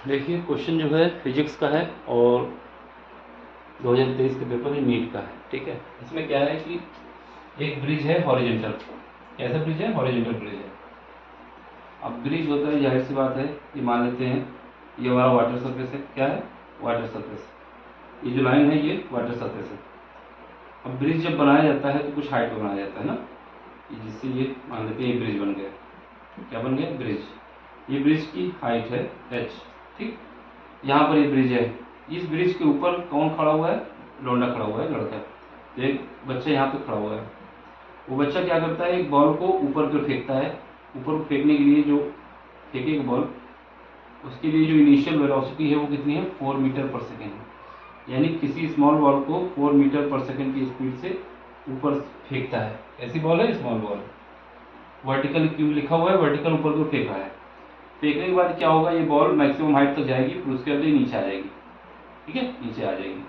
देखिए क्वेश्चन जो है फिजिक्स का है और 2023 के पेपर में नीट का है। ठीक है, इसमें क्या है कि एक ब्रिज है हॉरिजेंटल। कैसा ब्रिज है? हॉरिजेंटल ब्रिज है। अब ब्रिज होता है, जाहिर सी बात है, ये मान लेते हैं ये हमारा वाटर सरफेस है। क्या है? Water surface. ये जो लाइन है ये वाटर सरफेस है। अब ब्रिज जब बनाया जाता है तो कुछ हाइट पर बनाया जाता है ना, जिससे ये मान लेते हैं ये ब्रिज बन गया। क्या बन गया? ब्रिज। ये ब्रिज की हाइट है h। ठीक, यहाँ पर ये ब्रिज है। इस ब्रिज के ऊपर कौन खड़ा हुआ है? लौंडा खड़ा हुआ है, लड़का। तो एक बच्चा यहाँ पे खड़ा हुआ है। वो बच्चा क्या करता है? एक बॉल को ऊपर की ओर फेंकता है। ऊपर फेंकने के लिए जो फेंकेगा बॉल, उसके लिए जो इनिशियल वेलोसिटी है वो कितनी है? 4 मीटर पर सेकेंड। यानी किसी स्मॉल बॉल को 4 मीटर पर सेकेंड की स्पीड से ऊपर फेंकता है। ऐसी बॉल है स्मॉल बॉल। वर्टिकल क्यों लिखा हुआ है? वर्टिकल ऊपर को फेंका है। फेंकने के बाद क्या होगा? ये बॉल मैक्सिमम हाइट तक जाएगी, फिर उसके बाद ये नीचे आ जाएगी। ठीक है, नीचे आ जाएगी।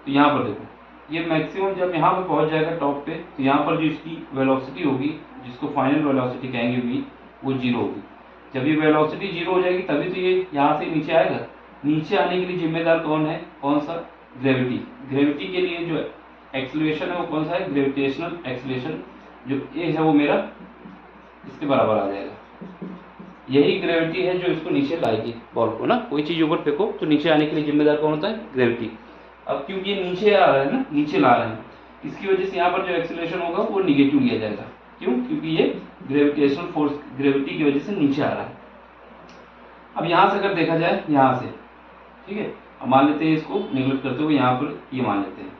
तो यहाँ पर देखो, ये मैक्सिमम जब यहाँ पर पहुँच जाएगा टॉप पे, तो यहाँ पर जो इसकी वेलोसिटी होगी, जिसको फाइनल वेलोसिटी कहेंगे भी, वो जीरो होगी। जब ये वेलोसिटी जीरो हो जाएगी तभी तो ये यहाँ से नीचे आएगा। नीचे आने के लिए जिम्मेदार कौन है? कौन सा? ग्रेविटी। ग्रेविटी के लिए जो एक्सीलरेशन है वो कौन सा है? Gravitational acceleration. जो ए है वो मेरा इसके बराबर आ जाएगा। यही ग्रेविटी है जो इसको नीचे लाएगी बॉल को ना। कोई चीज ऊपर फेंको तो नीचे आने के लिए जिम्मेदार कौन होता है? ग्रेविटी। अब क्योंकि ये नीचे आ रहा है ना, नीचे ला रहे हैं, इसकी वजह से यहाँ पर जो एक्सीलरेशन होगा वो निगेटिव लिया जाएगा। क्यों? क्योंकि ये ग्रेविटेशनल फोर्स, ग्रेविटी की वजह से नीचे आ रहा है। अब यहाँ से अगर देखा जाए, यहाँ से, ठीक है, अब मान लेते हैं इसको निगलेक्ट करते हुए यहाँ पर ये मान लेते हैं।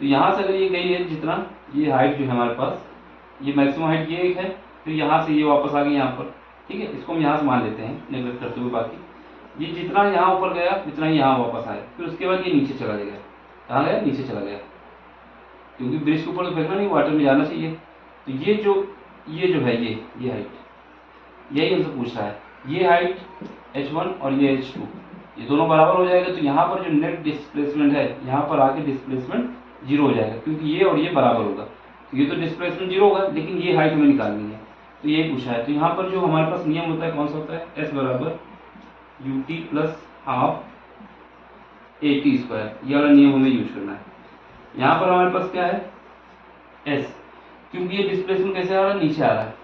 तो यहाँ से अगर ये गई है जितना, ये हाइट जो है हमारे पास, ये मैक्सिमम हाइट ये एक है, फिर यहाँ से ये वापस आ गई यहाँ पर। ठीक है, इसको हम यहाँ से मान लेते हैं नेगलेक्ट करते हुए। बाकी ये जितना यहाँ ऊपर गया जितना यहाँ वापस आया, फिर उसके बाद ये नीचे चला गया। कहाँ गया? नीचे चला गया, क्योंकि ब्रिज के ऊपर तो फेंकना नहीं, वाटर में जाना चाहिए। तो ये जो है ये हाइट, यही हमसे पूछ रहा है। ये हाइट h1 और ये h2, ये दोनों बराबर हो जाएगा। तो यहाँ पर जो नेट डिस्प्लेसमेंट है, यहाँ पर आके डिस्प्लेसमेंट जीरो हो जाएगा, क्योंकि ये और ये बराबर होगा। तो ये तो डिस्प्लेसमेंट जीरो होगा, लेकिन ये हाइट हमें निकालनी है, तो ये पूछा है। तो यहाँ पर जो हमारे पास नियम होता है कौन सा होता है? s बराबर ut plus half at square. ये वाला नियम हमें यूज करना है। यहाँ पर हमारे पास क्या है? s, क्योंकि ये डिस्प्लेसमेंट कैसे आ रहा है? नीचे आ रहा है।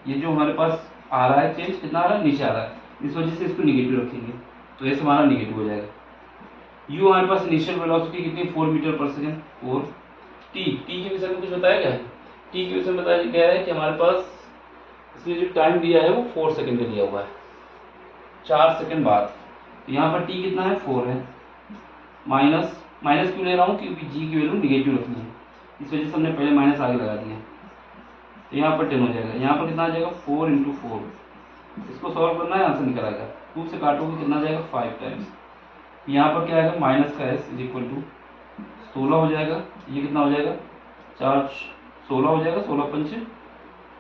ये जो हमारे पास आ रहा है चेंज, कितना आ रहा है? नीचे आ रहा है। इस वजह से इसको निगेटिव रखेंगे, तो s हमारा निगेटिव हो जाएगा। u हमारे पास इनिशियल वेलोसिटी कितनी? 4 मीटर पर सेकेंड। 4 t के विषय में कुछ बताया गया है? t के विषय में बताया गया है कि हमारे पास इसमें जो टाइम दिया है वो 4 सेकंड का दिया हुआ है, 4 सेकंड बाद। तो यहाँ पर t कितना है? 4 है। माइनस क्यों ले रहा हूँ? क्योंकि g की वैल्यू निगेटिव रखनी है, इस वजह से हमने पहले माइनस आगे लगा दिया। तो यहाँ पर 10 हो जाएगा। यहाँ पर कितना आ जाएगा? 4 इंटू 4। इसको सॉल्व करना है, आंसर निकल आएगा। 2 से काटोगे कितना जाएगा? 5 टाइम्स। यहाँ पर क्या आएगा? माइनस का s इज इक्वल टू 16 हो जाएगा। ये कितना हो जाएगा? 4 16 हो जाएगा। 16 पंचे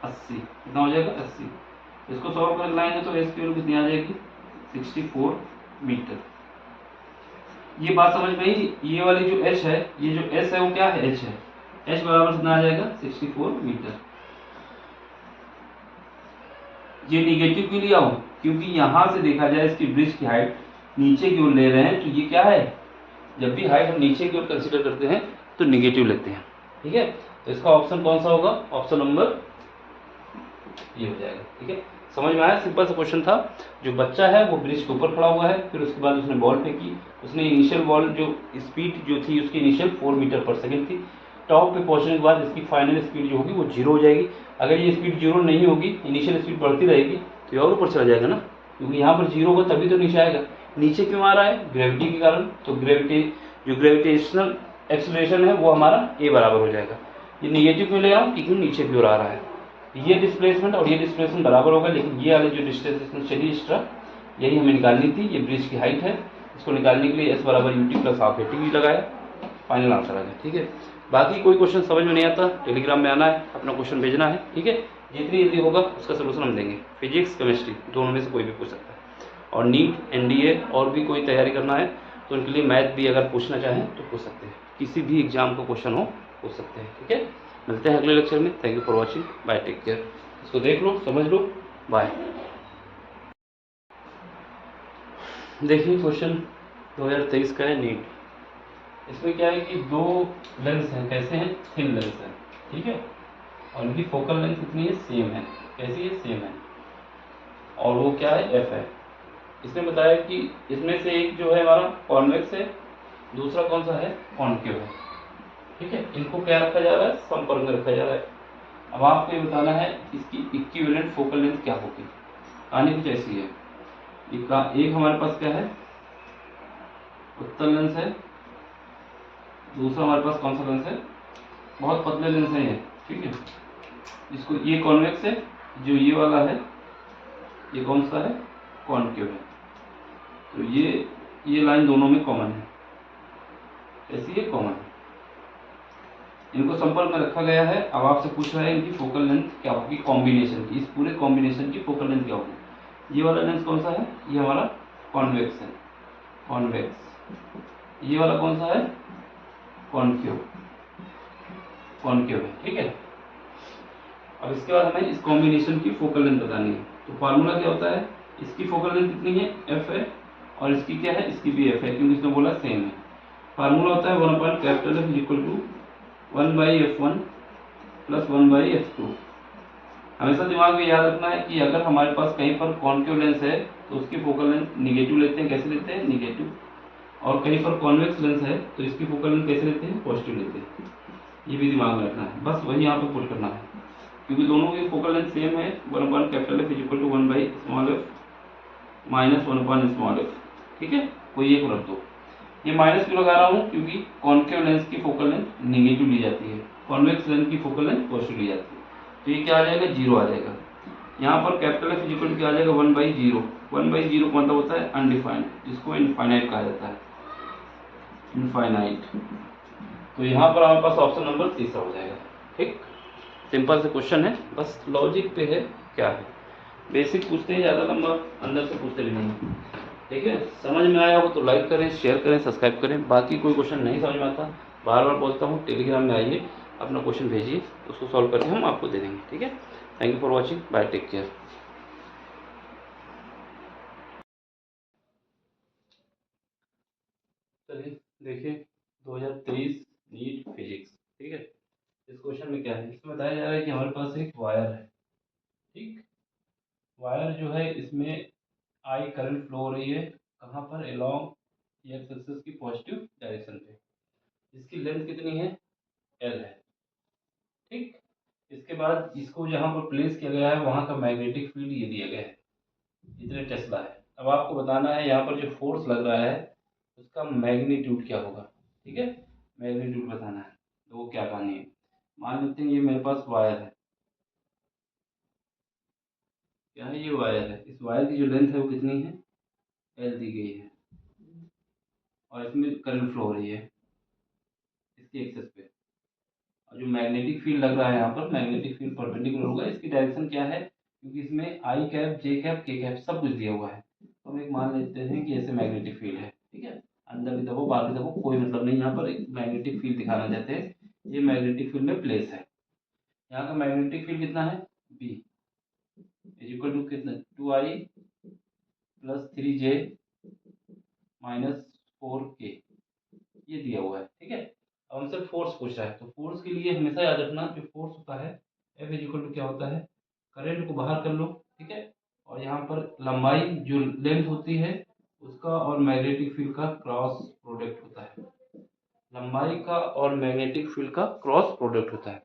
80, कितना हो जाएगा? 80। इसको सॉल्व करके लाएंगे तो s की वैल्यू कितनी आ जाएगी? 64 मीटर। ये बात समझ में आई? ये वाली जो h है, ये जो s है वो क्या है? h है। h बराबर कितना आ जाएगा? 64 मीटर। ये निगेटिव क्यों लिया हूँ? क्योंकि यहाँ से देखा जाए इसकी ब्रिज की हाइट नीचे की ओर ले रहे हैं, तो ये क्या है? जब भी हाइट हम नीचे की ओर कंसीडर करते हैं तो निगेटिव लेते हैं। ठीक है, तो इसका ऑप्शन कौन सा होगा? ऑप्शन नंबर ये हो जाएगा। ठीक है, समझ में आया? सिंपल सा क्वेश्चन था। जो बच्चा है वो ब्रिज के ऊपर खड़ा हुआ है, फिर उसके बाद उसने बॉल फेंकी। उसने इनिशियल बॉल जो स्पीड जो थी उसकी इनिशियल 4 मीटर पर सेकेंड थी। टॉप पे पहुंचने के बाद इसकी फाइनल स्पीड जो होगी वो जीरो हो जाएगी। अगर ये स्पीड जीरो नहीं होगी, इनिशियल स्पीड बढ़ती रहेगी, तो ये और ऊपर चला जाएगा ना, क्योंकि यहाँ पर जीरो होगा तभी तो नीचे आएगा। नीचे क्यों आ रहा है? ग्रेविटी के कारण। तो ग्रेविटेशनल एक्सीलरेशन है वो हमारा a बराबर हो जाएगा। ये निगेटिव क्यों ले रहा हूँ? क्योंकि नीचे की ओर आ रहा है। ये डिस्प्लेसमेंट और ये डिस्प्लेसमेंट बराबर होगा, लेकिन ये वाली जो डिस्प्लेसमेंट चली एक्स्ट्रा, यही हमें निकालनी थी। ये ब्रिज की हाइट है, इसको निकालने के लिए s बराबर ut प्लस हाफ at भी लगाया। फाइनल आंसर आ गया। ठीक है, बाकी कोई क्वेश्चन समझ में नहीं आता, टेलीग्राम में आना है, अपना क्वेश्चन भेजना है। ठीक है, जितनी जल्दी होगा उसका सोल्यूशन हम देंगे। फिजिक्स केमिस्ट्री दोनों में से कोई भी पूछ सकता है। और नीट NDA और भी कोई तैयारी करना है तो उनके लिए मैथ भी अगर पूछना चाहें तो पूछ सकते हैं। किसी भी एग्जाम का क्वेश्चन हो पूछ सकते हैं। ठीक है, मिलते हैं अगले लेक्चर में। Thank you for watching, bye, take care. इसको देख लो, समझ लो, बाय। देखिए क्वेश्चन 2023 का है नीट। इसमें क्या है कि दो लेंस हैं, कैसे हैं, थिन लेंस है, ठीक है, और इनकी फोकल लेंथ कितनी है, सेम है। कैसी है, सेम है, और वो क्या है, एफ है। इसने बताया कि इसमें से एक जो है हमारा कॉन्वेक्स है, दूसरा कौन सा है, कॉन्केव है, ठीक है। इनको क्या रखा जा रहा है, संपर्क में रखा जा रहा है। अब आपको ये बताना है इसकी इक्विवेलेंट फोकल लेंथ क्या होगी। कहानी कुछ ऐसी है, एक हमारे पास क्या है, उत्तल लेंस है, दूसरा हमारे पास कौन सा लेंस है, बहुत पतले लेंस है ये, ठीक है। इसको ये कॉन्वेक्स है, जो ये वाला है ये कौन सा है, कॉन्केव है। तो ये लाइन दोनों में कॉमन है, ऐसी है कॉमन है। इनको संपर्क में रखा गया है। अब आपसे पूछ रहा है इनकी फोकल लेंथ क्या होगी, कॉम्बिनेशन की, इस पूरे कॉम्बिनेशन की फोकल लेंथ क्या होगी। ये वाला लेंस कौन सा है, ये हमारा कॉन्वेक्स है, कॉन्वेक्स। ये वाला कौन सा है, कॉन्केव, कॉन्केव है, ठीक है। अब इसके बाद हमें इस कॉम्बिनेशन की फोकल लेंथ बतानी है। तो फार्मूला क्या होता है, इसकी फोकल लेंथ कितनी है, एफ है, और इसकी क्या है, इसकी भी एफ है, क्योंकि इसने बोला सेम है। फार्मूला होता है 1/F equal to 1/F1 plus 1/F2। हमेशा दिमाग में याद रखना है कि अगर हमारे पास कहीं पर कॉन्केव लेंस है तो उसकी फोकल लेंथ निगेटिव लेते हैं। कैसे लेते हैं, निगेटिव। और कहीं पर कॉन्वेक्स लेंस है तो इसकी फोकल लेंथ कैसे लेते हैं, पॉजिटिव लेते हैं। ये भी दिमाग में रखना है, बस वही यहाँ पे पुट करना है, क्योंकि दोनों की फोकल लेंथ सेम है। 1/F equal to 1/f minus 1/f, ठीक है। कोई एक रख दो। ये माइनस क्यों लगा रहा हूँ, क्योंकि कॉन्केव लेंस की फोकल लेंथ निगेटिव ली जाती है, कॉन्वेक्स लेंस की फोकल लेंथ पॉजिटिव ली जाती है। तो ये क्या आ जाएगा, जीरो आ जाएगा। यहाँ पर F इक्वल टू क्या आ जाएगा, 1/0। 1/0 का मतलब होता है अनडिफाइंड, जिसको इनफाइनाइट कहा जाता है, इनफाइनाइट। तो यहाँ पर हमारे पास ऑप्शन नंबर तीसरा हो जाएगा, ठीक। सिंपल से क्वेश्चन है, बस लॉजिक पे है, क्या है, बेसिक पूछते हैं, ज़्यादा लंबा अंदर से पूछते भी नहीं। ठीक है, समझ में आया हो तो लाइक करें, शेयर करें, सब्सक्राइब करें। बाकी कोई क्वेश्चन नहीं समझ में आता, बार बार बोलता हूँ, टेलीग्राम में आइए, अपना क्वेश्चन भेजिए, उसको सॉल्व करके हम आपको दे देंगे, ठीक है। Thank you for watching, bye, take care. चलिए देखिए 2023 नीट फिजिक्स, ठीक है। इस क्वेश्चन में क्या है, इसमें बताया जा रहा है कि हमारे पास एक वायर है, ठीक। वायर जो है इसमें आई करंट फ्लो हो रही है, कहाँ पर, एलॉन्ग एक्स एक्सिस की पॉजिटिव डायरेक्शन पे। इसकी लेंथ कितनी है, एल है, ठीक। इसके बाद इसको जहाँ पर प्लेस किया गया है वहाँ का मैग्नेटिक फील्ड ये दिया गया है, इतने टेस्ला है। अब आपको बताना है यहाँ पर जो फोर्स लग रहा है उसका मैग्नीट्यूड क्या होगा, ठीक है। मैग्नीट्यूड बताना है, तो वो क्या कहानी है। मान लेते हैं ये मेरे पास वायर है, क्या है, ये वायर है। इस वायर की जो लेंथ है वो कितनी है, एल दी गई है, और इसमें करंट फ्लो हो रही है इसकी एक्सेस पे। और जो मैग्नेटिक फील्ड लग रहा है यहाँ पर, मैग्नेटिक फील्ड परपेंडिकुलर होगा, इसकी डायरेक्शन क्या है, क्योंकि इसमें आई cap, j cap, k cap सब कुछ दिया हुआ है। तो हम एक मान लेते हैं कि ऐसे मैग्नेटिक फील्ड है, ठीक है। अंदर की दबो, बाहर की दबो, कोई मतलब नहीं, यहाँ पर एक मैग्नेटिक फील्ड दिखाना चाहते हैं। ये मैग्नेटिक फील्ड में प्लेस है। यहाँ का मैग्नेटिक फील्ड कितना है, बी इज इक्वल टू कितना, 2I plus 3J minus 4K, ये दिया हुआ है, ठीक है। अब हमसे फोर्स पूछ रहा है, तो फोर्स के लिए हमेशा याद रखना, जो फोर्स होता है F इज इक्वल टू क्या होता है, करंट को बाहर कर लो, ठीक है। और यहाँ पर लंबाई जो लेंथ होती है उसका और मैग्नेटिक फील्ड का क्रॉस प्रोडक्ट होता है। लंबाई का और मैग्नेटिक फील्ड का क्रॉस प्रोडक्ट होता है,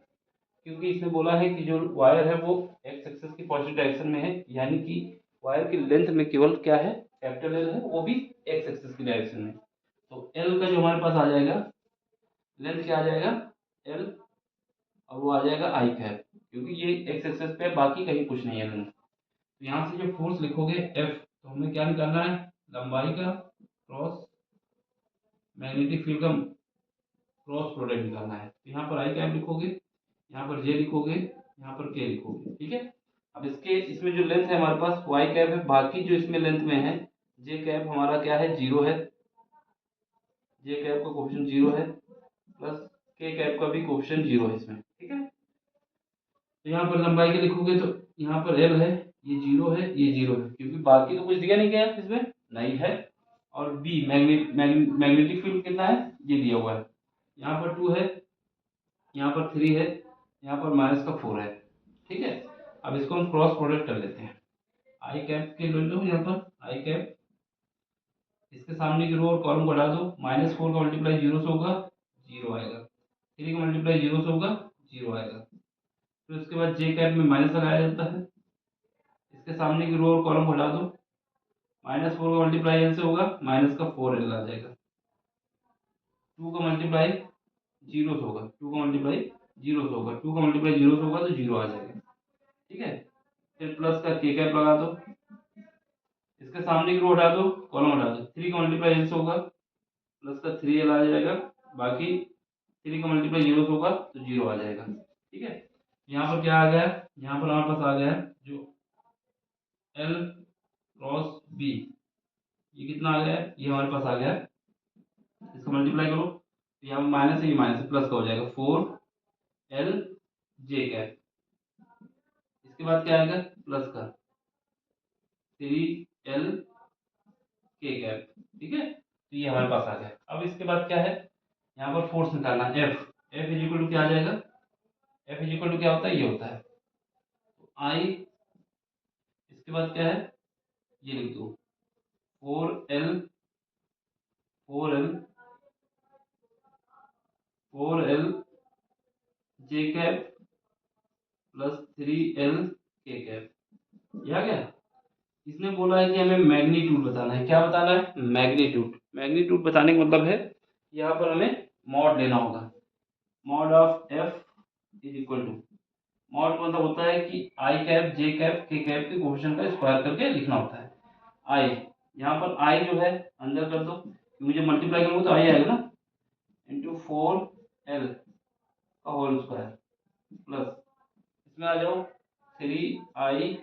क्योंकि इसने बोला है कि जो वायर है वो एक्स एक्सिस की पॉजिटिव डायरेक्शन में है, यानी कि वायर की लेंथ में केवल क्या है, कैपिटल एल है, वो भी एक्स एक्सिस की डायरेक्शन में। तो एल का जो हमारे पास आ जाएगा, लेंथ क्या आ जाएगा, एल, और वो आ जाएगा आई कैप, क्योंकि ये एक्स एक्सिस पे, बाकी कहीं कुछ नहीं है लेंथ। तो यहाँ से जो फोर्स लिखोगे एफ, तो हमें क्या निकालना है, लंबाई का क्रॉस मैग्नेटिक फील्ड का क्रॉस प्रोडक्ट निकालना है। तो यहाँ पर आई कैप लिखोगे, यहाँ पर जे लिखोगे, यहाँ पर के लिखोगे, ठीक है। अब इसके इसमें जो लेंथ है हमारे पास वाई कैप है, बाकी जो इसमें लेंथ में है जे कैप हमारा क्या है, जीरो है, जे कैप का कोफिशिएंट जीरो है, प्लस के कैप का भी कोफिशिएंट जीरो है इसमें, ठीक है। तो यहाँ पर लंबाई के लिखोगे तो यहाँ पर एल है, ये जीरो है, ये जीरो है, क्योंकि बाकी तो कुछ दिया नहीं गया इसमें, नहीं है। और बी मैग्नेटिक फील्ड कितना है ये दिया हुआ है, यहाँ पर 2 है, यहाँ पर 3 है, यहाँ पर -4 है। ठीक है, अब इसको हम क्रॉस प्रोडक्ट कर लेते हैं। आई कैप के ले लो, यहाँ पर आई कैप, इसके सामने की रो और कॉलम को हटा दो। -4 का मल्टीप्लाई 0 से होगा, 0 आएगा। 3 का मल्टीप्लाई 0 से होगा, 0 आएगा। फिर उसके बाद जे कैप में माइनस लगाया जाता है, इसके सामने की रो और कॉलम को हटा दो। -4 का मल्टीप्लाई एल से होगा, -4 एल आ जाएगा। 2 का मल्टीप्लाई 0 से होगा, 2 का मल्टीप्लाई 0 से होगा, 2 का मल्टीप्लाई 0 से होगा तो 0 आ जाएगा। ठीक है, फिर प्लस का के कैप लगा दो, इसके सामने की रो हटा दो, कॉलम हटा दो। 3 का मल्टीप्लाई एल से होगा, प्लस का 3 एल आ जाएगा, बाकी 3 का मल्टीप्लाई 0 से होगा तो 0 आ जाएगा। ठीक है, यहाँ पर क्या आ गया, यहाँ पर हमारे पास आ गया है जो एल क्रॉस बी, ये कितना आ गया है, ये हमारे पास आ गया है। इसको मल्टीप्लाई करो तो यहाँ माइनस है, ये माइनस प्लस का हो जाएगा, 4 एल जे कैप। इसके बाद क्या आएगा, प्लस का 3 एल के कैप। ठीक है, तो ये हमारे पास आ गया। अब इसके बाद क्या है, यहाँ पर फोर्स निकालना, f. F is equal to क्या आ जाएगा, एफ इज इक्वल टू क्या होता है, ये होता है तो आई, इसके बाद क्या है, ये लिख दो 4 एल 4एल जे कैप प्लस 3 एल के कैप। यह आ गया। इसने बोला है कि हमें मैग्नीट्यूड बताना है। क्या बताना है, मैग्नीट्यूड। मैग्नीट्यूड बताने का मतलब है यहाँ पर हमें मॉड लेना होगा। Mod of f is equal to, mod का मतलब होता है कि i cap j cap k cap के कोफिशिएंट का स्क्वायर करके लिखना होता है। आई, यहाँ पर आई जो है अंदर कर दो, मुझे मल्टीप्लाई करूँगा तो आई आएगा ना, इंटू 4 एल का होल स्क्वायर प्लस, इसमें आ जाओ 3 i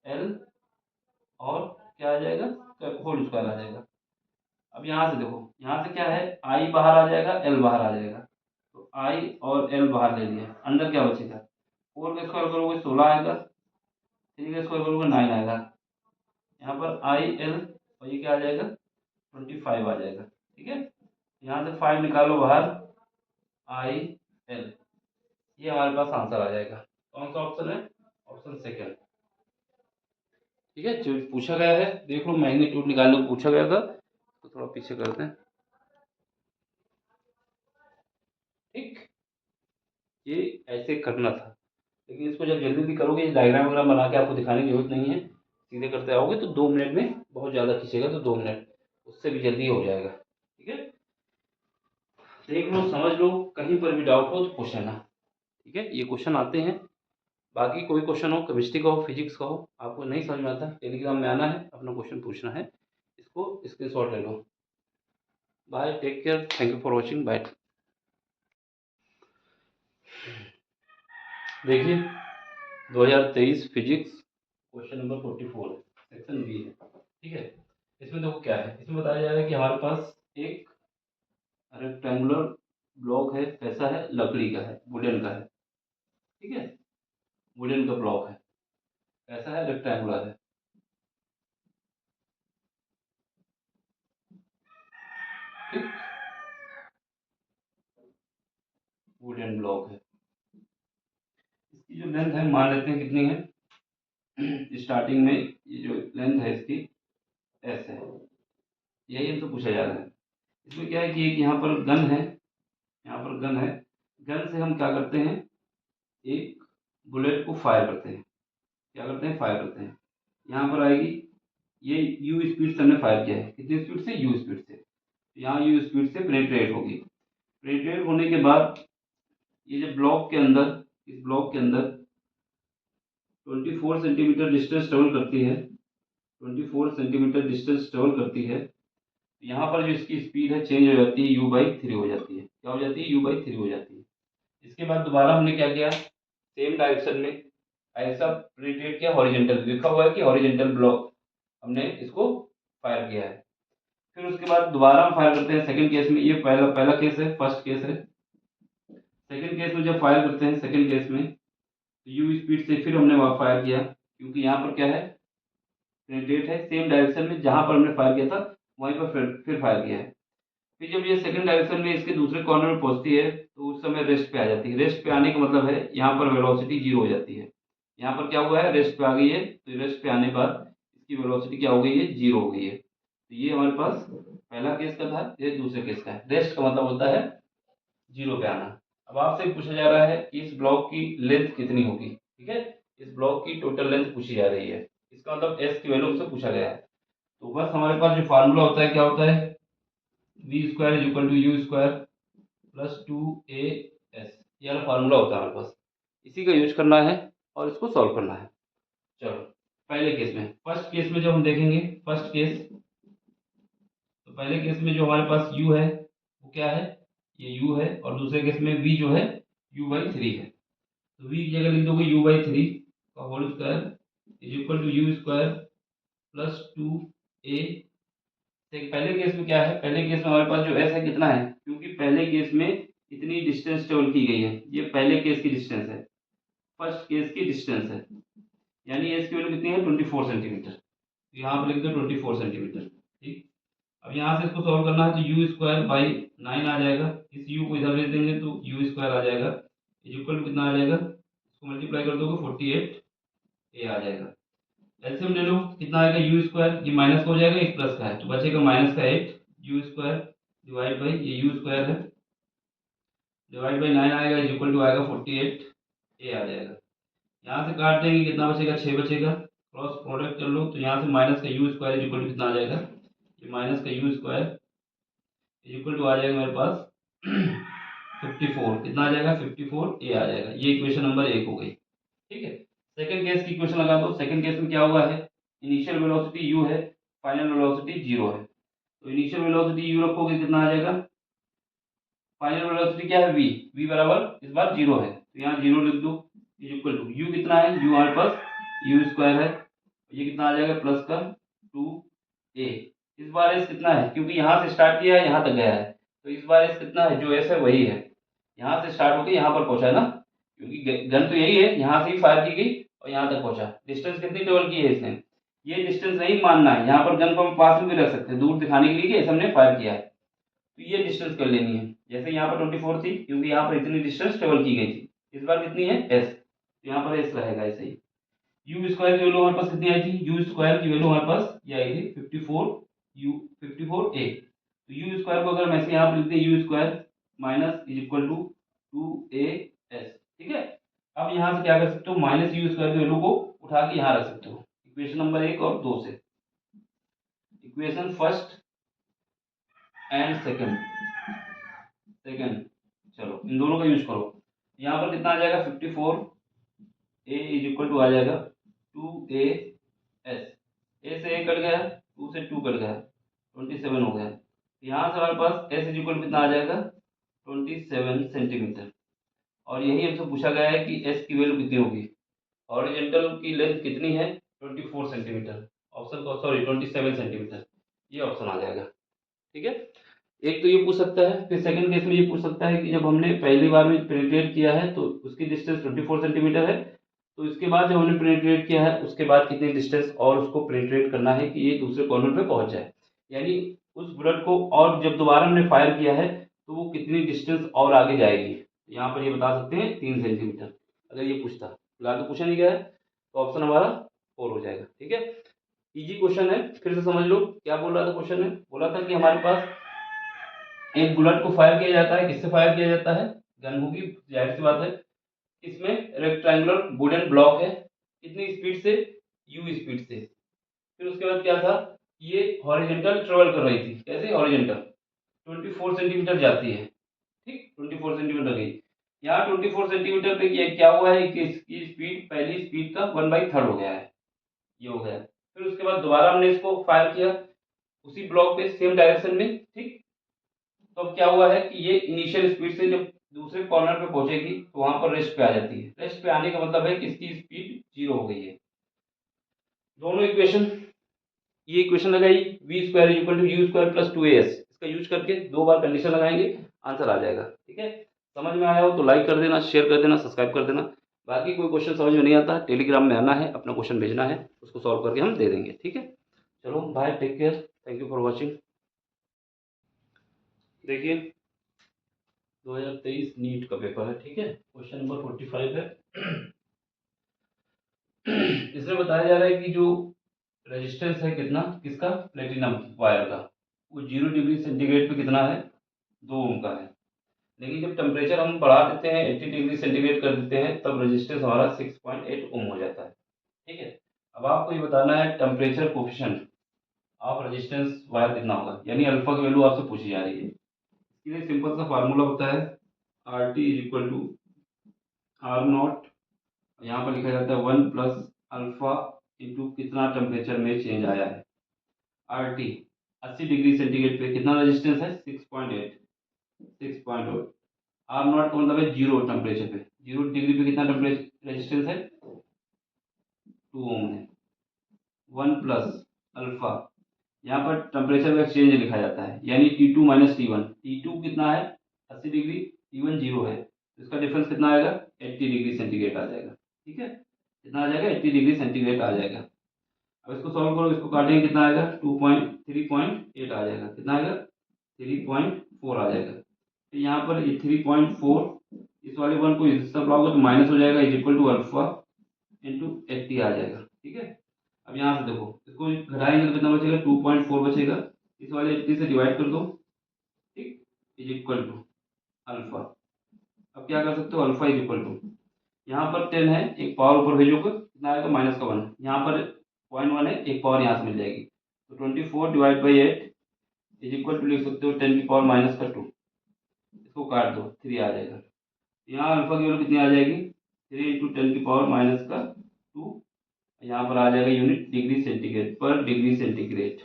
एल और क्या आ जाएगा, होल स्क्वायर आ जाएगा। अब यहाँ से देखो, यहाँ से क्या है, आई बाहर आ जाएगा, एल बाहर आ जाएगा, तो आई और एल बाहर ले लिया, अंदर क्या बचेगा, 4 का स्क्वायर करोगे 16 आएगा, 3 का स्क्वायर करोगे 9 आएगा, यहाँ पर आई एल और ये क्या आ जाएगा 25 आ जाएगा। ठीक है, यहाँ से 5 निकालो बाहर, आई एल, ये हमारे पास आंसर आ जाएगा। कौन सा ऑप्शन है, ऑप्शन सेकेंड। ठीक है, जो पूछा गया है देख लो, मैग्नीट्यूड निकालने को पूछा गया था, तो थोड़ा पीछे करते हैं। ठीक, ये ऐसे करना था, लेकिन इसको जब जल्दी जल्दी करोगे, डायग्राम वगैरह बना के आपको दिखाने की जरूरत नहीं है, सीधे करते आओगे तो 2 मिनट में, बहुत ज़्यादा खींचेगा तो 2 मिनट, उससे भी जल्दी हो जाएगा। ठीक है, देख लो, समझ लो, कहीं पर भी डाउट हो तो पूछ लेना। ठीक है, ये क्वेश्चन आते हैं। बाकी कोई क्वेश्चन हो, केमिस्ट्री का हो, फिजिक्स का हो, आपको नहीं समझ में आता, टेलीग्राम में आना है, अपना क्वेश्चन पूछना है, इसको स्क्रीनशॉट ले लो। Bye, take care, thank you for watching, bye. देखिए 2023 physics question number 44 section B है। ठीक है, इसमें देखो क्या है, इसमें बताया जा रहा है कि हमारे पास एक रेक्टेंगुलर ब्लॉक है, कैसा है, लकड़ी का है, वुडन का है। ठीक है, वुडन का ब्लॉक है, कैसा है, रेक्टेंगुलर है। ठीक, वुडन ब्लॉक है, इसकी जो लेंथ है मान लेते हैं कितनी है, स्टार्टिंग में ये जो लेंथ है इसकी एस है, यही हमसे पूछा जा रहा है। इसमें क्या है कि एक यहाँ पर गन है, यहाँ पर गन है, गन से हम क्या करते हैं, एक बुलेट को फायर करते हैं। क्या करते हैं, फायर करते हैं। यहाँ पर आएगी, ये यू स्पीड से हमने फायर किया है, कितनी स्पीड से, यू स्पीड से, यहाँ यू स्पीड से पेनिट्रेट होगी। पेनिट्रेट होने के बाद ये जो ब्लॉक के अंदर, इस ब्लॉक के अंदर 24 सेंटीमीटर डिस्टेंस ट्रेवल करती है, 24 सेंटीमीटर डिस्टेंस ट्रेवल करती है। यहाँ पर जो इसकी स्पीड है चेंज हो जाती है, u/3 हो जाती है। क्या हो जाती है, u/3 हो जाती है। इसके बाद दोबारा हमने क्या किया, सेम डायरेक्शन में ऐसा पेनिट्रेट किया, हॉरिजॉन्टल लिखा हुआ है कि हॉरिजॉन्टल ब्लॉक हमने इसको फायर किया है। फिर उसके बाद दोबारा हम फायर करते हैं सेकंड केस में, ये पहला पहला केस है, फर्स्ट केस है। सेकंड केस में जब फायर करते हैं सेकंड केस में, तो यू स्पीड से फिर हमने वहाँ फायर किया, क्योंकि यहाँ पर क्या है, पेनिट्रेट है, सेम डायरेक्शन में जहाँ पर हमने फायर किया था वहीं पर फिर फायर किया है। फिर जब ये सेकंड डायरेक्शन में इसके दूसरे कॉर्नर में पहुंचती है तो उस समय रेस्ट पे आ जाती है। रेस्ट पे आने का मतलब है यहाँ पर वेलोसिटी जीरो हो जाती है। यहाँ पर क्या हुआ है, रेस्ट पे आ गई है, तो रेस्ट पे आने के बाद इसकी वेलोसिटी क्या हो गई है, जीरो हो गई है। तो ये हमारे पास पहला केस का था, ये दूसरे केस का है। रेस्ट का मतलब होता है जीरो पे आना। अब आपसे पूछा जा रहा है कि इस ब्लॉक की लेंथ कितनी होगी, ठीक है। इस ब्लॉक की टोटल लेंथ पूछी जा रही है, इसका मतलब एस की वैल्यू हमसे पूछा गया है। तो बस हमारे पास जो फार्मूला होता है क्या होता है, v square is equal to u square plus 2as, ये वाला फार्मूला होता है हमारे पास। इसी का यूज करना है और इसको सॉल्व करना है। चलो पहले केस में, फर्स्ट केस में जब हम देखेंगे फर्स्ट केस, तो पहले केस में जो हमारे पास u है वो क्या है, ये u है, और दूसरे केस में v जो है u/3 है। तो v की जगह लिख दोगे u/3 का whole square is equal to u square plus 2a। पहले केस में क्या है, पहले केस में हमारे पास जो s है कितना है, क्योंकि पहले केस में इतनी डिस्टेंस ट्रेवल की गई है, ये पहले केस की डिस्टेंस है, फर्स्ट केस की डिस्टेंस है, यानी s की वैल्यू कितनी है 24 सेंटीमीटर। तो यहाँ पर लिख दो 24 सेंटीमीटर, ठीक। अब यहाँ से इसको सॉल्व करना है तो यू स्क्वायर बाई 9 आ जाएगा, इस u को इधर भेज देंगे तो यू स्क्वायर आ जाएगा इज इक्वल टू कितना आ जाएगा, इसको मल्टीप्लाई कर दोगे 48a आ जाएगा। एलसीएम ले लो, कितना आएगा यू स्क्वायर, ये माइनस का हो जाएगा, एक प्लस का है तो बचेगा माइनस का 8 यू स्क्वायर डिवाइड बाई ये यू स्क्वायर है डिवाइड बाई 9 आएगा इज इक्वल टू आएगा 48a आ जाएगा। यहाँ से काट देंगे, कितना बचेगा 6 बचेगा, क्रॉस प्रोडक्ट कर लो तो यहाँ से माइनस का U square is equal to कितना आ जाएगा, ये माइनस का U square is equal to आ जाएगा मेरे पास 54, कितना आ जाएगा 54a आ जाएगा। ये इक्वेशन नंबर 1 हो गई, ठीक है। सेकंड केस की इक्वेशन लगा दो। सेकंड केस में क्या हुआ है, इनिशियल वेलोसिटी u है, फाइनल वेलोसिटी 0 है। तो इनिशियल वेलोसिटी u रखोगे कितना आ जाएगा, फाइनल वेलोसिटी क्या है v बराबर इस बार 0 है तो यहाँ 0 लिख दो इज इक्वल टू u कितना है, u हमारे पास u स्क्वायर है, ये कितना आ जाएगा प्लस का 2a। इस बार s कितना है, क्योंकि यहाँ से स्टार्ट किया है यहाँ तक गया है, तो इस बार s कितना है, जो s है वही है, यहाँ से स्टार्ट होकर यहाँ पर पहुंचा है ना, क्योंकि गन तो यही है, यहाँ से ही फायर की गई और यहाँ तक पहुंचा। डिस्टेंस कितनी ट्रेवल की है इसने, ये डिस्टेंस नहीं मानना है, यहाँ पर गन को हम पास में भी रख सकते हैं दूर दिखाने के लिए कि ऐसे हमने फायर किया है, तो ये डिस्टेंस कर लेनी है। जैसे यहाँ पर 24 थी, क्योंकि यहाँ पर इतनी डिस्टेंस ट्रेवल की गई थी, इस बार कितनी है s, तो यहाँ पर s रहेगा ऐसे ही। यू स्क्वायर की वैल्यू हमारे पास कितनी आई थी, यू स्क्वायर की वैल्यू हमारे पास ये आई थी 54a। तो यू स्क्वायर को अगर हम ऐसे यहाँ पर लिख दें u square minus is equal to 2as, ठीक है। अब यहाँ से क्या कर सकते हो, माइनस यू स्क्वायर की वैल्यू को उठा के यहाँ रख सकते हो, इक्वेशन नंबर 1 और 2 से, इक्वेशन फर्स्ट एंड सेकंड, चलो इन दोनों का यूज करो। यहाँ पर कितना आ जाएगा 54a इज इक्वल टू आ जाएगा 2as, a से a कट गया, 2 से 2 कट गया, 27 हो गया। यहाँ से हमारे पास s इज इक्वल कितना आ जाएगा 27 सेंटीमीटर। और यही हमसे पूछा गया है कि s की वैल्यू कितनी होगी, हॉरिजॉन्टल की लेंथ कितनी है 24 सेंटीमीटर, ऑप्शन को सॉरी 27 सेंटीमीटर, ये ऑप्शन आ जाएगा, ठीक है। एक तो ये पूछ सकता है, फिर सेकंड केस में ये पूछ सकता है कि जब हमने पहली बार में पेनिट्रेट किया है तो उसकी डिस्टेंस 24 सेंटीमीटर है, तो इसके बाद जब हमने पेनिट्रेट किया है उसके बाद कितनी डिस्टेंस और उसको पेनिट्रेट करना है कि ये दूसरे कॉर्नर पे पहुंच जाए, यानी उस बुलेट को और जब दोबारा हमने फायर किया है तो वो कितनी डिस्टेंस और आगे जाएगी। यहाँ पर ये बता सकते हैं 3 सेंटीमीटर, अगर ये पूछता, फिलहाल तो पूछा नहीं गया है, तो ऑप्शन हमारा 4 हो जाएगा, ठीक है। इजी क्वेश्चन है, फिर से समझ लो क्या बोल रहा था क्वेश्चन में, बोला था कि हमारे पास एक बुलेट को फायर किया जाता है, किससे फायर किया जाता है, गन होगी, जाहिर सी बात है। इसमें रेक्टेंगुलर वुडन ब्लॉक है, कितनी स्पीड से, u स्पीड से। फिर उसके बाद क्या था, ये हॉरिजॉन्टल ट्रेवल कर रही थी, कैसे हॉरिजॉन्टल 24 सेंटीमीटर जाती है, ठीक 24 सेंटीमीटर गई। यहाँ 24 सेंटीमीटर पे ये क्या हुआ है कि इसकी स्पीड पहली स्पीड का 1/3 हो गया है, ये हो गया। फिर उसके बाद दोबारा हमने इसको फायर किया उसी ब्लॉक पे सेम डायरेक्शन में, ठीक। तो अब क्या हुआ है कि ये इनिशियल स्पीड से जब दूसरे कॉर्नर पे पहुंचेगी तो वहां पर रेस्ट पे आ जाती है, रेस्ट पे आने का मतलब है कि इसकी स्पीड 0 हो गई है। दोनों इक्वेशन, ये इक्वेशन लगाई v square equal to u square plus 2as, इसका यूज करके 2 बार कंडीशन लगाएंगे, आंसर आ जाएगा, ठीक है। समझ में आया हो तो लाइक कर देना, शेयर कर देना, सब्सक्राइब कर देना। बाकी कोई क्वेश्चन समझ में नहीं आता टेलीग्राम में आना है, अपना क्वेश्चन भेजना है, उसको सॉल्व करके हम दे देंगे, ठीक है। चलो bye, take care, thank you for watching. देखिए 2023 नीट का पेपर है, ठीक है। क्वेश्चन नंबर 45 है। इसमें बताया जा रहा है कि जो रेजिस्टेंस है कितना, किसका, प्लेटिनम वायर का, वो 0 डिग्री सेंटीग्रेड पे कितना है, 2 ओम का है। लेकिन जब टेम्परेचर हम बढ़ा देते हैं 80 डिग्री सेंटीग्रेड कर देते हैं तब रेजिस्टेंस हमारा 6.8 ओम हो जाता है, ठीक है। अब आपको ये बताना है temperature coefficient of resistance wire कितना होगा, यानी अल्फा की वैल्यू आपसे पूछी जा रही है। इसके लिए सिंपल सा फार्मूला होता है r t is equal to r naught, यहाँ पर लिखा जाता है 1 प्लस अल्फा इंटू कितना टेम्परेचर में चेंज आया है। आर टी 80 डिग्री सेंटीग्रेड पे कितना रेजिस्टेंस है, 6.8। आर नॉट का मतलब है 0 टेम्परेचर पे, 0 डिग्री पे कितना टेम्परेचर रेजिस्टेंस है, 2 ओम है। 1 प्लस अल्फा, यहाँ पर टेम्परेचर का एक्सचेंज लिखा जाता है, यानी T2 माइनस T1। T2 कितना है 80 डिग्री, T1 0 है, तो इसका डिफरेंस कितना आएगा, 80 डिग्री सेंटीग्रेड आ जाएगा, ठीक है। कितना आ जाएगा, 80 डिग्री सेंटीग्रेड आ जाएगा। अब इसको सॉल्व करो, इसको काटेंगे कितना आएगा, 3.8 आ जाएगा, कितना आएगा 3.4 आ जाएगा। तो यहाँ पर ये 3.4 इस वाले वन को इस तरफ लाओगे तो माइनस हो जाएगा, is equal to alpha into 80 आ जाएगा, ठीक है। अब यहाँ से देखो, इसको घटाएंगे तो कितना बचेगा, 2.4 बचेगा, इस वाले 80 से डिवाइड कर दो, ठीक, इज इक्वल टू अल्फा। अब क्या कर सकते हो, अल्फा इज इक्वल टू, यहाँ पर 10 है, एक पावर ऊपर भेजोगे कितना आएगा, माइनस का 1, यहाँ पर 0.1 है, एक पावर यहाँ से मिल जाएगी, तो 24 divide by 8 is equal to लिख सकते हो 10 की पावर माइनस का 2, इसको काट दो 3 आ जाएगा। यहाँ अल्फा की वैल्यू कितनी आ जाएगी, 3 इंटू 10 की पावर माइनस का 2, यहाँ पर आ जाएगा यूनिट डिग्री सेंटीग्रेड पर डिग्री सेंटीग्रेड।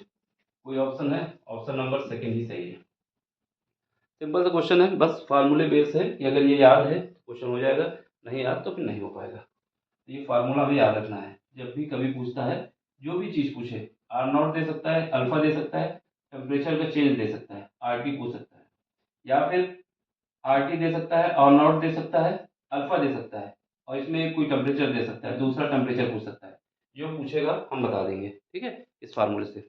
कोई ऑप्शन है, ऑप्शन नंबर सेकंड ही सही है। सिंपल सा क्वेश्चन है, बस फार्मूले बेस है कि अगर ये याद है तो क्वेश्चन हो जाएगा, नहीं याद तो फिर नहीं हो पाएगा। तो ये फार्मूला हमें याद रखना है, जब भी कभी पूछता है, जो भी चीज़ पूछे, आर नॉट दे सकता है, अल्फा दे सकता है, टेम्परेचर का चेंज दे सकता है, आर टी पूछ सकता है, या फिर आर टी दे सकता है, आर नॉट दे सकता है, अल्फा दे सकता है, और इसमें कोई टेम्परेचर दे सकता है, दूसरा टेम्परेचर पूछ सकता है। जो पूछेगा हम बता देंगे, ठीक है। इस फार्मूले से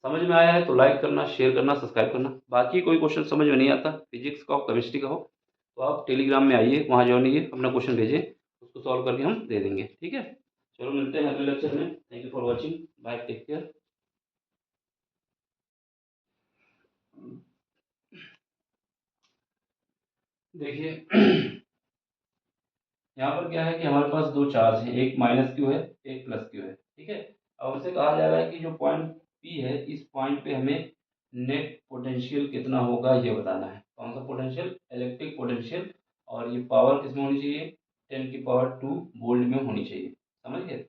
समझ में आया है तो लाइक करना, शेयर करना, सब्सक्राइब करना। बाकी कोई क्वेश्चन समझ में नहीं आता, फिजिक्स का हो, केमिस्ट्री का हो, तो आप टेलीग्राम में आइए, वहाँ ज्वाइन कीजिए, अपना क्वेश्चन भेजिए, उसको सॉल्व करके हम दे देंगे, ठीक है। चलो मिलते हैं अगले लेक्चर में। Thank you for watching, bye, take care. देखिए यहाँ पर क्या है कि हमारे पास दो चार्ज है, एक माइनस क्यू है, एक प्लस क्यू है, ठीक है। अब हमसे कहा जा रहा है कि जो पॉइंट पी है, इस पॉइंट पे हमें नेट पोटेंशियल कितना होगा ये बताना है। कौन सा पोटेंशियल, इलेक्ट्रिक पोटेंशियल, और ये पावर किस में होनी चाहिए, 10⁻² वोल्ट में होनी चाहिए, समझ गए।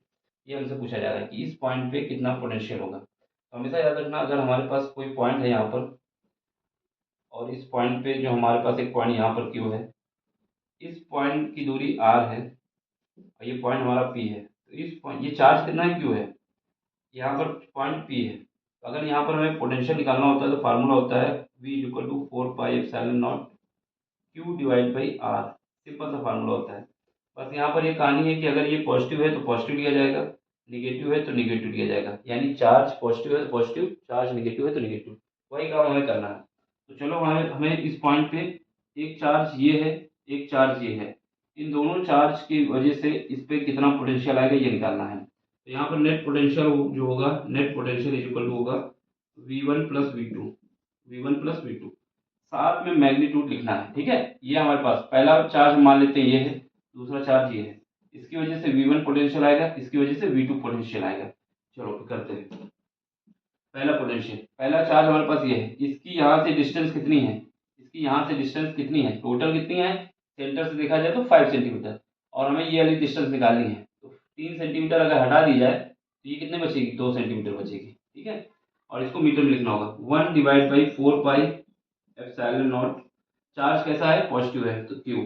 ये हमसे पूछा जा रहा है कि इस पॉइंट पे कितना पोटेंशियल होगा। तो हमेशा याद रखना, अगर हमारे पास कोई पॉइंट है यहाँ पर, और इस पॉइंट पे जो हमारे पास एक पॉइंट यहाँ पर क्यू है, इस पॉइंट की दूरी आर है, और ये पॉइंट हमारा पी है, तो इस पॉइंट, ये चार्ज कितना है, क्यू है, यहाँ पर पॉइंट पी है। तो अगर यहाँ पर हमें पोटेंशियल निकालना होता है तो फार्मूला होता है V equal to 4πε0 Q divide by R, simple सा फार्मूला होता है। बस यहाँ पर ये कहानी है कि अगर ये पॉजिटिव है तो पॉजिटिव लिया जाएगा, निगेटिव है तो निगेटिव लिया जाएगा, यानी चार्ज पॉजिटिव है तो पॉजिटिव, चार्ज निगेटिव है तो निगेटिव, वही काम हमें करना है। तो चलो हमें हमें इस पॉइंट पे एक चार्ज ये है, एक चार्ज ये है, इन दोनों चार्ज की वजह से इस पे कितना पोटेंशियल आएगा ये निकालना है। तो यहाँ पर नेट पोटेंशियल जो होगा, net potential is equal to होगा V1 plus V2, V1 plus V2, साथ में मैग्नीट्यूड लिखना है, ठीक है। ये हमारे पास पहला चार्ज मान लेते हैं ये है, दूसरा चार्ज ये है, इसकी वजह से V1 पोटेंशियल आएगा, इसकी वजह से V2 पोटेंशियल आएगा। चलो फिर करते हैं। पहला पोटेंशियल, पहला चार्ज हमारे पास ये है, इसकी यहाँ से डिस्टेंस कितनी है, इसकी यहाँ से डिस्टेंस कितनी है, टोटल कितनी है, सेंटर से देखा जाए तो 5 सेंटीमीटर, और हमें ये वाली डिस्टेंस निकालनी है। तो 3 सेंटीमीटर अगर हटा दी जाए तो ये कितने बचेगी, 2 सेंटीमीटर बचेगी, ठीक है। और इसको मीटर में लिखना होगा 1 डिवाइड बाई 4πε0। चार्ज कैसा है, पॉजिटिव है, तो क्यू,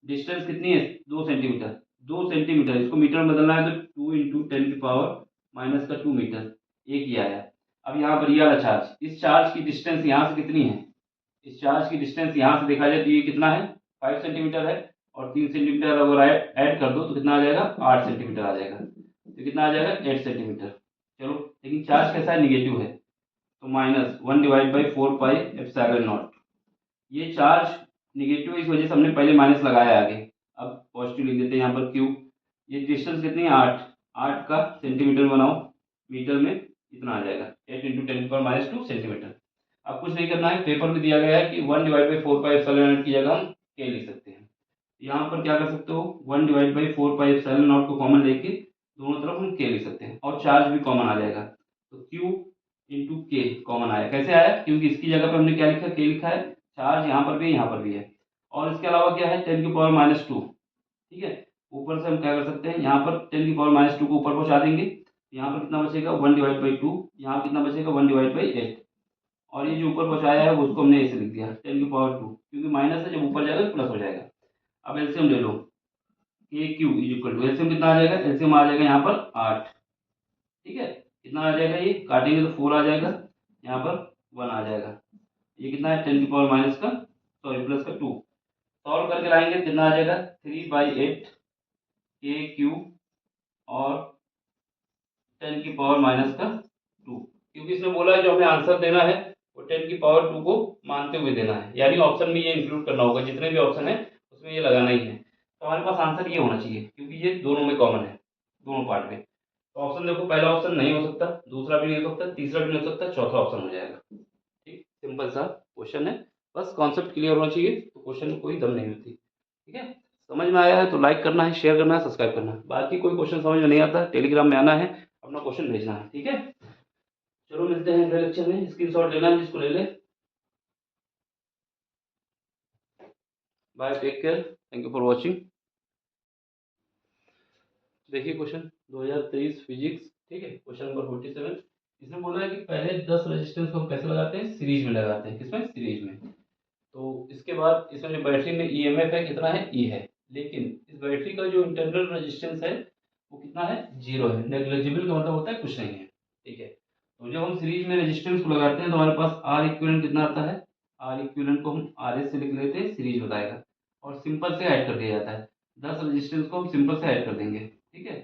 डिस्टेंस कितनी है, 2 सेंटीमीटर, 2 सेंटीमीटर, इसको मीटर में बदलना है तो 2 इंटू 10 की पावर माइनस का 2 मीटर, एक ही आया। अब यहाँ पर ये वाला चार्ज, इस चार्ज की डिस्टेंस यहाँ से कितनी है, इस चार्ज की डिस्टेंस यहाँ से देखा जाए तो ये कितना है, 5 सेंटीमीटर है, और 3 सेंटीमीटर अगर ऐड कर दो तो कितना आ जाएगा, 8 सेंटीमीटर आ जाएगा, तो कितना आ जाएगा, 8 सेंटीमीटर। चलो लेकिन चार्ज कैसा है, निगेटिव है, तो -1 डिवाइड बाई 4πε0, ये चार्ज निगेटिव, इस वजह से हमने पहले माइनस लगाया आगे, अब पॉजिटिव लिख देते हैं यहाँ पर क्यू। ये डिस्टेंस कितनी है 8, 8 का सेंटीमीटर बनाओ, मीटर में इतना आ जाएगा 8 इंटू 10⁻² सेंटीमीटर। अब कुछ नहीं करना है, पेपर में दिया गया है कि 1/4πε0 की जगह हम के लिख सकते हैं। यहाँ पर क्या कर सकते हो, 1/4πε0 को कॉमन लेके दोनों तरफ हम के लिख सकते हैं और चार्ज भी कॉमन आ जाएगा। तो Q इंटू के कॉमन आया, कैसे आया, क्योंकि इसकी जगह पे हमने क्या लिखा, के लिखा है, चार्ज यहाँ पर भी है यहाँ पर भी है, और इसके अलावा क्या है 10⁻²। ठीक है, ऊपर से हम क्या कर सकते हैं, यहाँ पर 10⁻² को ऊपर पहुँचा देंगे, यहाँ पर कितना बचेगा 1/2, यहाँ कितना बचेगा 1/8, और ये जो ऊपर पहुँचाया है उसको हमने ऐसे लिख दिया 10⁻², क्योंकि माइनस है, जब ऊपर जाएगा तो प्लस हो जाएगा। अब एलसीएम ले लो, k q is equal to, LCM कितना आ जाएगा, एलसीएम आ जाएगा यहाँ पर 8। ठीक है, कितना आ जाएगा, ये काटेंगे तो 4 आ जाएगा, यहाँ पर 1 आ जाएगा, ये कितना है 10⁻⁻² का, सॉरी प्लस का 2। सॉल्व करके लाएंगे कितना आ जाएगा 3/8 के क्यू और 10⁻², क्योंकि इसने बोला है जो हमें आंसर देना है वो 10⁻² को मानते हुए देना है, यानी ऑप्शन में ये इंक्लूड करना होगा, जितने भी ऑप्शन है उसमें ये लगाना ही है। तो हमारे पास आंसर ये होना चाहिए, क्योंकि ये दोनों में कॉमन है, दोनों पार्ट में। तो ऑप्शन देखो, पहला ऑप्शन नहीं हो सकता, दूसरा भी नहीं हो सकता, तीसरा भी नहीं हो सकता, चौथा ऑप्शन हो जाएगा। ठीक, सिंपल सा क्वेश्चन है, बस कॉन्सेप्ट क्लियर होना चाहिए, तो क्वेश्चन में कोई दम नहीं होती। ठीक है, समझ में आया है तो लाइक करना है, शेयर करना है, सब्सक्राइब करना है। बाकी कोई क्वेश्चन समझ में नहीं आता, टेलीग्राम में आना है, अपना क्वेश्चन भेजना है। ठीक है, चलो मिलते हैं अगले लेक्चर में, स्क्रीनशॉट लेना है जिसको ले ले। Bye, take care, thank you for watching. देखिए क्वेश्चन 2023 फिजिक्स, ठीक है, क्वेश्चन नंबर 47। इसमें बोला है कि पहले 10 रेजिस्टेंस को हम कैसे लगाते हैं, सीरीज में लगाते हैं, किसमें, सीरीज में। तो इसके बाद इसमें जो बैटरी में ईएमएफ है कितना है, ई है, लेकिन इस बैटरी का जो इंटरनल रेजिस्टेंस है वो कितना है, 0 है, नेग्लिजिबल का मतलब होता है कुछ नहीं है। ठीक है, तो जब हम सीरीज में रेजिस्टेंस को लगाते हैं तो हमारे पास आर इक्विवेलेंट कितना आता है, आर इक्विवेलेंट को हम आर एस से लिख लेते हैं, सीरीज बताएगा, और सिंपल से ऐड कर दिया जाता है। 10 रेजिस्टेंस को हम सिंपल से ऐड कर देंगे। ठीक है,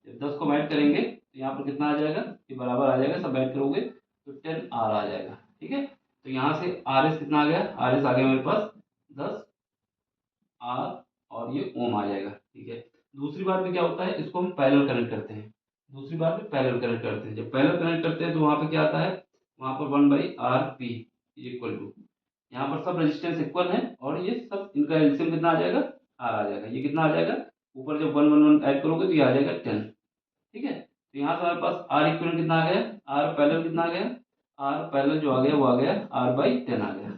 जब 10 को ऐड करेंगे तो यहाँ पर कितना आ जाएगा, ये बराबर आ जाएगा, सब ऐड करोगे तो 10 आर आ जाएगा। ठीक है, तो यहाँ से आर एस कितना आ गया, आर एस आ गया मेरे पास 10 आर, और ये ओम आ जाएगा। ठीक है, दूसरी बार में क्या होता है, इसको हम पैरेलल कनेक्ट करते हैं, दूसरी बार में पैरेलल कनेक्ट करते हैं। जब पैरेलल कनेक्ट करते हैं तो वहाँ पे क्या आता है, वहाँ पर 1/RP इज इक्वल टू, यहाँ पर सब रेजिस्टेंस इक्वल है, और ये सब इनका एलसीएम कितना आ जाएगा, आर आ जाएगा, ये कितना आ जाएगा, ऊपर जब 1 1 1 ऐड करोगे तो ये आ जाएगा 10। ठीक है, तो यहाँ से हमारे पास आर इक्वल कितना आ गया, आर पैरेलल कितना आ गया, आर पैरेलल जो आ गया वो आ गया R/10 आ गया।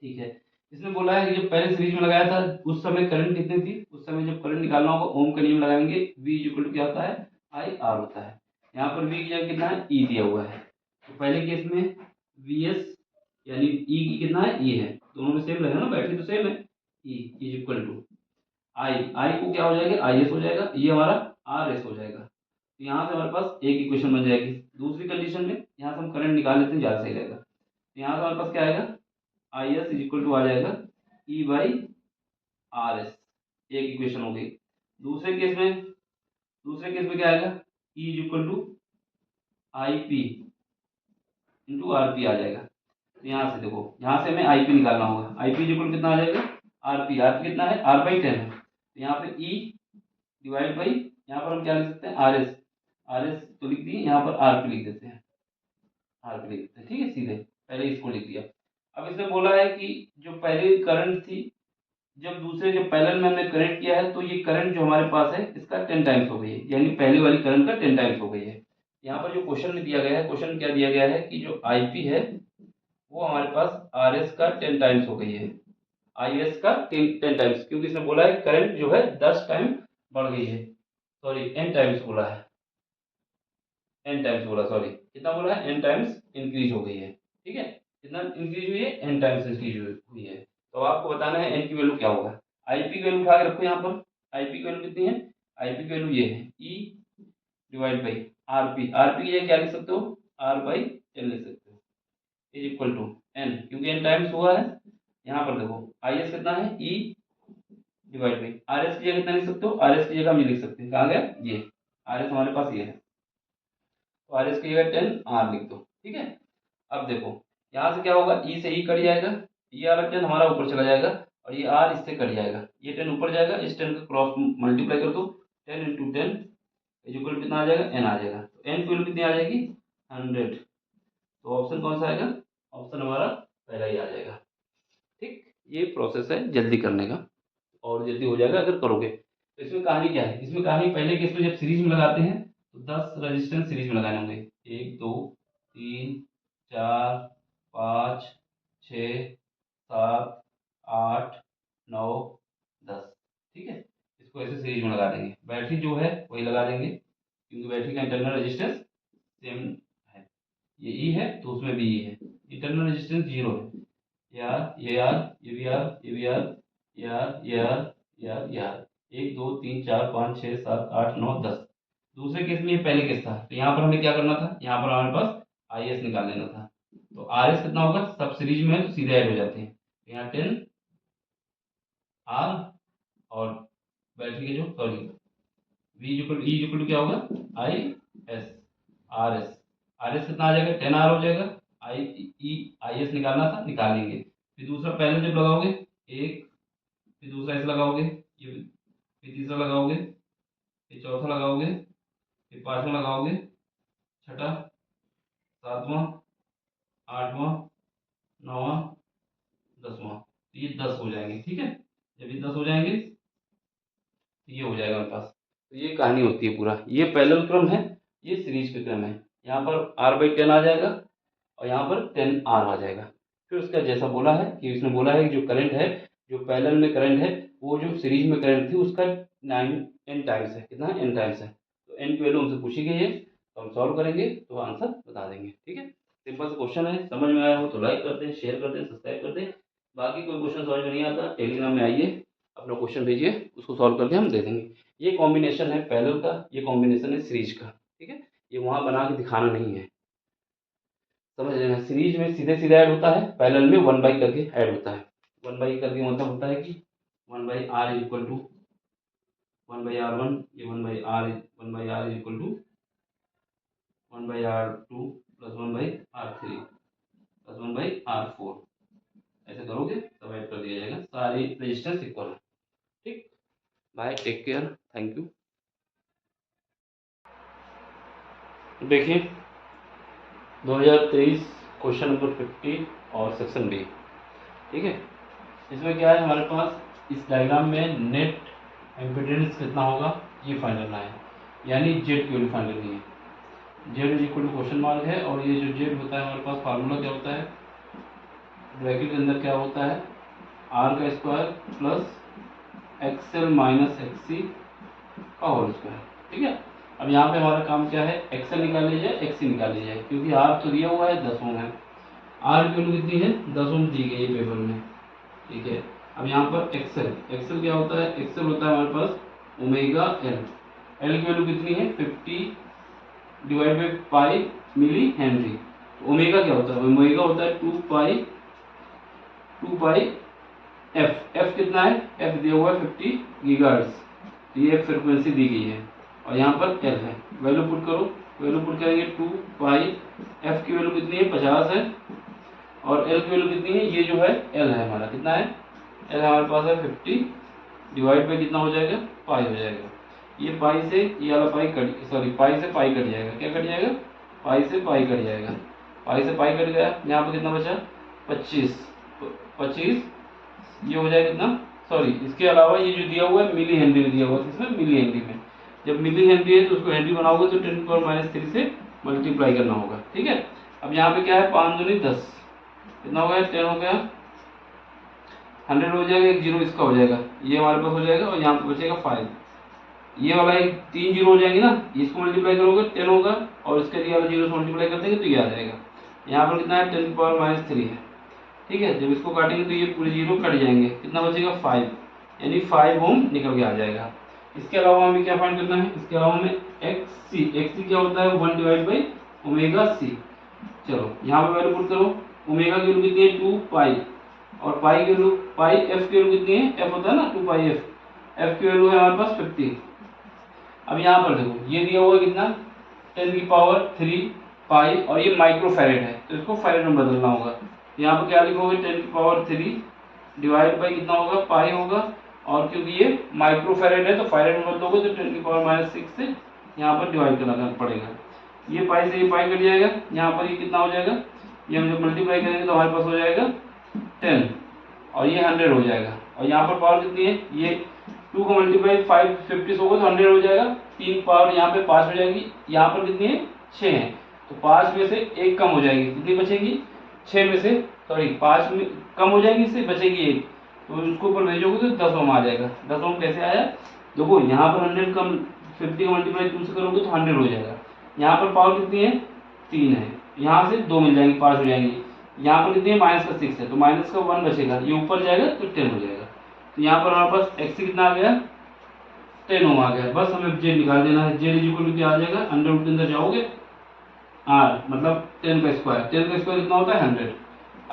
ठीक है, इसमें बोला है कि जब पहले सीरीज में लगाया था उस समय करंट कितनी थी, उस समय जब करंट निकालना होगा ओम का नियम लगाएंगे, V इक्वल टू क्या होता है, IR होता है। यहाँ पर V की जगह कितना है, E दिया हुआ है, तो पहले केस में VS यानी E की कितना है, E है, दोनों में सेम रहेगा ना, बैटरी तो सेम है, E is equal to I को क्या हो जाएगा, IS हो जाएगा, ये हमारा RS हो जाएगा। तो यहाँ से हमारे पास एक इक्वेशन बन जाएगी। दूसरी कंडीशन में यहाँ से हम करंट निकाल लेते हैं, ज़्यादा सही रहेगा। तो यहाँ से हमारे पास क्या आएगा, I S is equal to आ जाएगा E/RS, एक इक्वेशन हो गई। दूसरे केस में क्या आएगा, E is equal to IP into RP आ जाएगा। तो यहाँ से देखो, यहाँ से हमें IP निकालना होगा, IP इज इक्वल कितना आ जाएगा, RP कितना है, R/10 है, तो यहाँ पे E डिवाइड बाई, यहाँ पर हम क्या लिख सकते हैं, RS तो लिख दिए, यहाँ पर RP लिख देते हैं, ठीक है, सीधे पहले इसको लिख दिया। अब इसने बोला है कि जो पहले करंट थी, जब पैरेलल में हमने कनेक्ट किया है तो ये करंट जो हमारे पास है इसका 10 टाइम्स हो गई है, यानी पहले वाली करंट का 10 टाइम्स हो गई है। यहाँ पर जो क्वेश्चन में दिया गया है, क्वेश्चन क्या दिया गया है कि जो IP है वो हमारे पास RS का 10 टाइम्स हो गई है, IS का 10 टाइम्स, क्योंकि इसने बोला है करंट जो है 10 टाइम बढ़ गई है, सॉरी n टाइम्स बोला है, n टाइम्स बोला, सॉरी कितना बोला है, n टाइम्स इंक्रीज हो गई है। ठीक है, कितना इंक्रीज हुई है, n टाइम्स इंक्रीज हुई है। तो आपको बताना है n की वैल्यू क्या होगा। IP की वैल्यू उठा के रखो, यहाँ पर IP की वैल्यू कितनी है, IP की वैल्यू ये है E डिवाइड बाई RP की जगह क्या लिख सकते हो, R/10 लिख सकते हो, इज इक्वल टू n, क्योंकि n टाइम्स हुआ है। यहाँ पर देखो IS कितना है, E डिवाइड बाई RS की जगह कितना लिख सकते हो, RS की जगह हम ये लिख सकते हैं, कहाँ गया ये RS हमारे पास ये है, तो RS की जगह 10 R लिख दो। ठीक है, अब देखो यहाँ से क्या होगा, E से E कट जाएगा, ये वाला 10 हमारा ऊपर चला जाएगा और ये r इससे कट जाएगा, ये 10 ऊपर जाएगा, इस 10 का क्रॉस मल्टीप्लाई कर दो, 10 × 10 इज इक्वल कितना आ जाएगा, n आ जाएगा। तो n की वैल्यू कितनी आ जाएगी, 100। तो ऑप्शन कौन सा आएगा, ऑप्शन हमारा पहला ही आ जाएगा। ठीक, ये प्रोसेस है जल्दी करने का और जल्दी हो जाएगा अगर करोगे। तो इसमें कहानी क्या है, इसमें कहानी पहले केस में जब सीरीज में लगाते हैं तो 10 रजिस्टेंस सीरीज में लगाने होंगे, 1 2 3 4 5 6 7 8 9 10। ठीक है, इसको ऐसे सीरीज में लगा देंगे। बैटरी जो है वही लगा देंगे क्योंकि बैटरी का इंटरनल रेजिस्टेंस सेम है, ये ई है तो उसमें भी ई है, इंटरनल रेजिस्टेंस 0 है। यार ये यार ये भी यार ये भी यार यार यार यार यार 1 2 3 4 5 6 7 8 9 10। दूसरे केस में ये पहले केस था, तो यहाँ पर हमें क्या करना था, यहाँ पर हमारे पास आई एस निकाल लेना था। तो आर एस कितना होगा, सब सीरीज में है तो सीधे ऐड हो जाते हैं। तो यहाँ 10 आर और बैटरी के जो सॉरी वी इक्वल टू क्या होगा, I S R S. R S कितना आ जाएगा, 10 आर हो जाएगा। आई एस निकालना था, निकाल लेंगे। फिर दूसरा पहले जब लगाओगे एक, फिर दूसरा ऐसे लगाओगे, ये फिर तीसरा लगाओगे, फिर चौथा लगाओगे, फिर पांचवा लगाओगे, छठा, सातवां, आठवां, नौवां, 10वां। तो ये 10 हो जाएंगे। ठीक है, जब ये 10 हो जाएंगे तो ये हो जाएगा हमारे पास। तो ये कहानी होती है पूरा, ये पैरेलल क्रम है, ये सीरीज के क्रम है। यहाँ पर R/10 आ जाएगा और यहाँ पर 10 R आ जाएगा। फिर उसका जैसा बोला है कि इसने बोला है कि जो करंट है, जो पैरेलल में करंट है, वो जो सीरीज में करंट थी उसका 9n टाइम्स है। कितना है, n टाइम्स है। तो n की वैल्यू हमसे पूछी गई है, तो हम सॉल्व करेंगे तो आंसर बता देंगे। ठीक है, सिंपल सा क्वेश्चन है। समझ में आया हो तो लाइक कर दें, शेयर कर दें, सब्सक्राइब कर दें। बाकी कोई क्वेश्चन समझ में नहीं आता, टेलीग्राम में आइए, अपना क्वेश्चन भेजिए, उसको सॉल्व करके हम दे देंगे। ये कॉम्बिनेशन है पैरेलल का, ये कॉम्बिनेशन है सीरीज का। ठीक है, ये वहाँ बना के दिखाना नहीं है, समझ लेना। सीरीज में सीधे सीधे ऐड होता है, पैरेलल में 1/, करके ऐड होता है। 1/, करके मतलब होता है कि 1/r is equal to 1/r1, ये 1/r is equal to 1/r2 plus 1/r3 plus 1/r4। ऐसे करोगे तब ऐड कर दिया जाएगा, सारे रेजिस्टेंस इक्वल है। ठीक, bye, take care, thank you. देखिए 2023 क्वेश्चन नंबर 50 और सेक्शन बी। ठीक है, इसमें क्या है, हमारे पास इस डायग्राम में नेट एम्पिडेंस कितना होगा ये फाइंड करना है, यानी जेड की वैल्यू फाइंड करनी है। Z is equal to question mark है, और ये जो जेड होता है हमारे पास फार्मूला क्या होता है, ब्रैकेट के अंदर क्या होता है, आर का स्क्वायर प्लस एक्सएल माइनस एक्ससी का होल स्क्वायर। ठीक है, अब यहाँ पे हमारा काम क्या है, एक्सएल निकाल लीजिए, एक्ससी निकाल लीजिए, क्योंकि आर तो दिया हुआ है 10 ओम है। आर की वैल्यू कितनी है, 10 ओम दी गई है पेपर में। ठीक है, अब यहाँ पर एक्सएल क्या होता है, एक्सएल होता है हमारे पास ओमेगा एल। एल की वैल्यू कितनी है, 50 divide by pi milli henry. Omega क्या होता है, ओमेगा होता है 2 पाई एफ कितना है, एफ दिया हुआ है 50 गीगाहर्ट्ज, ये फ्रिक्वेंसी दी गई है, और यहाँ पर एल है। वैल्यू पुट करो, वैल्यू पुट करेंगे 2 पाई, एफ की वैल्यू कितनी है 50 है, और एल की वैल्यू कितनी है, ये जो है एल है हमारा, कितना है, एल हमारे पास है 50 डिवाइड बाई कितना हो जाएगा, पाई हो जाएगा। ये पाई से ये वाला पाई कट, सॉरी पाई से पाई कट जाएगा, क्या कट जाएगा, पाई से पाई कट जाएगा, पाई से पाई कट गया। यहाँ पर कितना बचा, 25, ये हो जाएगा कितना, सॉरी इसके अलावा ये जो दिया हुआ है मिली हेनरी में दिया हुआ है, इसमें मिली हेनरी में, जब मिली हेनरी है तो उसको हेनरी बनाओगे तो 10⁻³ से मल्टीप्लाई करना होगा। ठीक है, अब यहाँ पे क्या है, 5 दूनी 10, कितना हो गया, 10 हो गया, 100 हो जाएगा, एक जीरो इसका हो जाएगा, ये हमारे पास हो जाएगा, और यहाँ पे बचेगा 5। ये वाला एक 3 जीरो हो जाएंगे ना, इसको मल्टीप्लाई करोगे 10 होगा, और इसके लिए वाला जीरो से मल्टीप्लाई कर देंगे तो ये आ जाएगा। यहाँ पर कितना है, 10⁻³ है। ठीक है, जब इसको काटेंगे तो ये पूरे जीरो कट जाएंगे, कितना बचेगा 5, यानी 5 ओम निकल के आ जाएगा। इसके अलावा हमें क्या फाइंड करना है, इसके अलावा हमें एक्ससी क्या होता है, 1 डिवाइड बाई ओमेगा सी। चलो यहाँ पे वैल्यू पुट करो, ओमेगा की वैल्यू कितनी है 2 पाई, और पाई की वैल्यू, पाई एफ की वैल्यू कितनी है, एफ होता है ना 2 पाई एफ, एफ की वैल्यू है हमारे पास 50। अब यहाँ पर देखो ये दिया हुआ है कितना, 10⁻³ पाई, और ये माइक्रो फैरेड है तो इसको फैरेड में बदलना होगा। यहाँ पर क्या लिखोगे 10⁻³ डिवाइड बाई कितना होगा, पाई होगा, और क्योंकि ये माइक्रोफेरेड है तो फेरेड में बदलोगे तो 10⁻⁶ से यहाँ पर डिवाइड करना पड़ेगा। ये पाई से ये पाई कट जाएगा, यहाँ पर ये कितना हो जाएगा, ये हम जब मल्टीप्लाई करेंगे तो हमारे पास हो जाएगा 10 और ये 100 हो जाएगा। और यहाँ पर पावर कितनी है, ये 2 का मल्टीप्लाई 550 होगा तो 100 हो जाएगा। 3 पावर यहाँ पे 5 हो जाएगी, यहाँ पर कितनी है 6 है, तो 5 में से 1 कम हो जाएगी, कितनी बचेगी 6 में से, सॉरी 5 में कम हो जाएगी, इससे बचेगी 1, तो उसको ऊपर भेजोगे तो 10 ओम आ जाएगा। 10 ओम कैसे आया, देखो यहाँ पर 100 कम 50 का मल्टीप्लाई 2 से करोगे तो 100 हो जाएगा। यहाँ पर पावर कितनी है 3 है, यहाँ से 2 मिल जाएंगे 5 हो जाएंगे, यहाँ पर कितनी है -6 है तो माइनस का 1 बचेगा, ये ऊपर जाएगा तो 10 हो जाएगा। तो यहाँ पर हमारे पास x कितना आ गया 10 ओम आ गया। बस हमें z निकाल देना है, z इक्वल टू क्या आ जाएगा, अंडर रूट के अंदर जाओगे r मतलब 10 का स्क्वायर, 10 का स्क्वायर कितना होता है 100,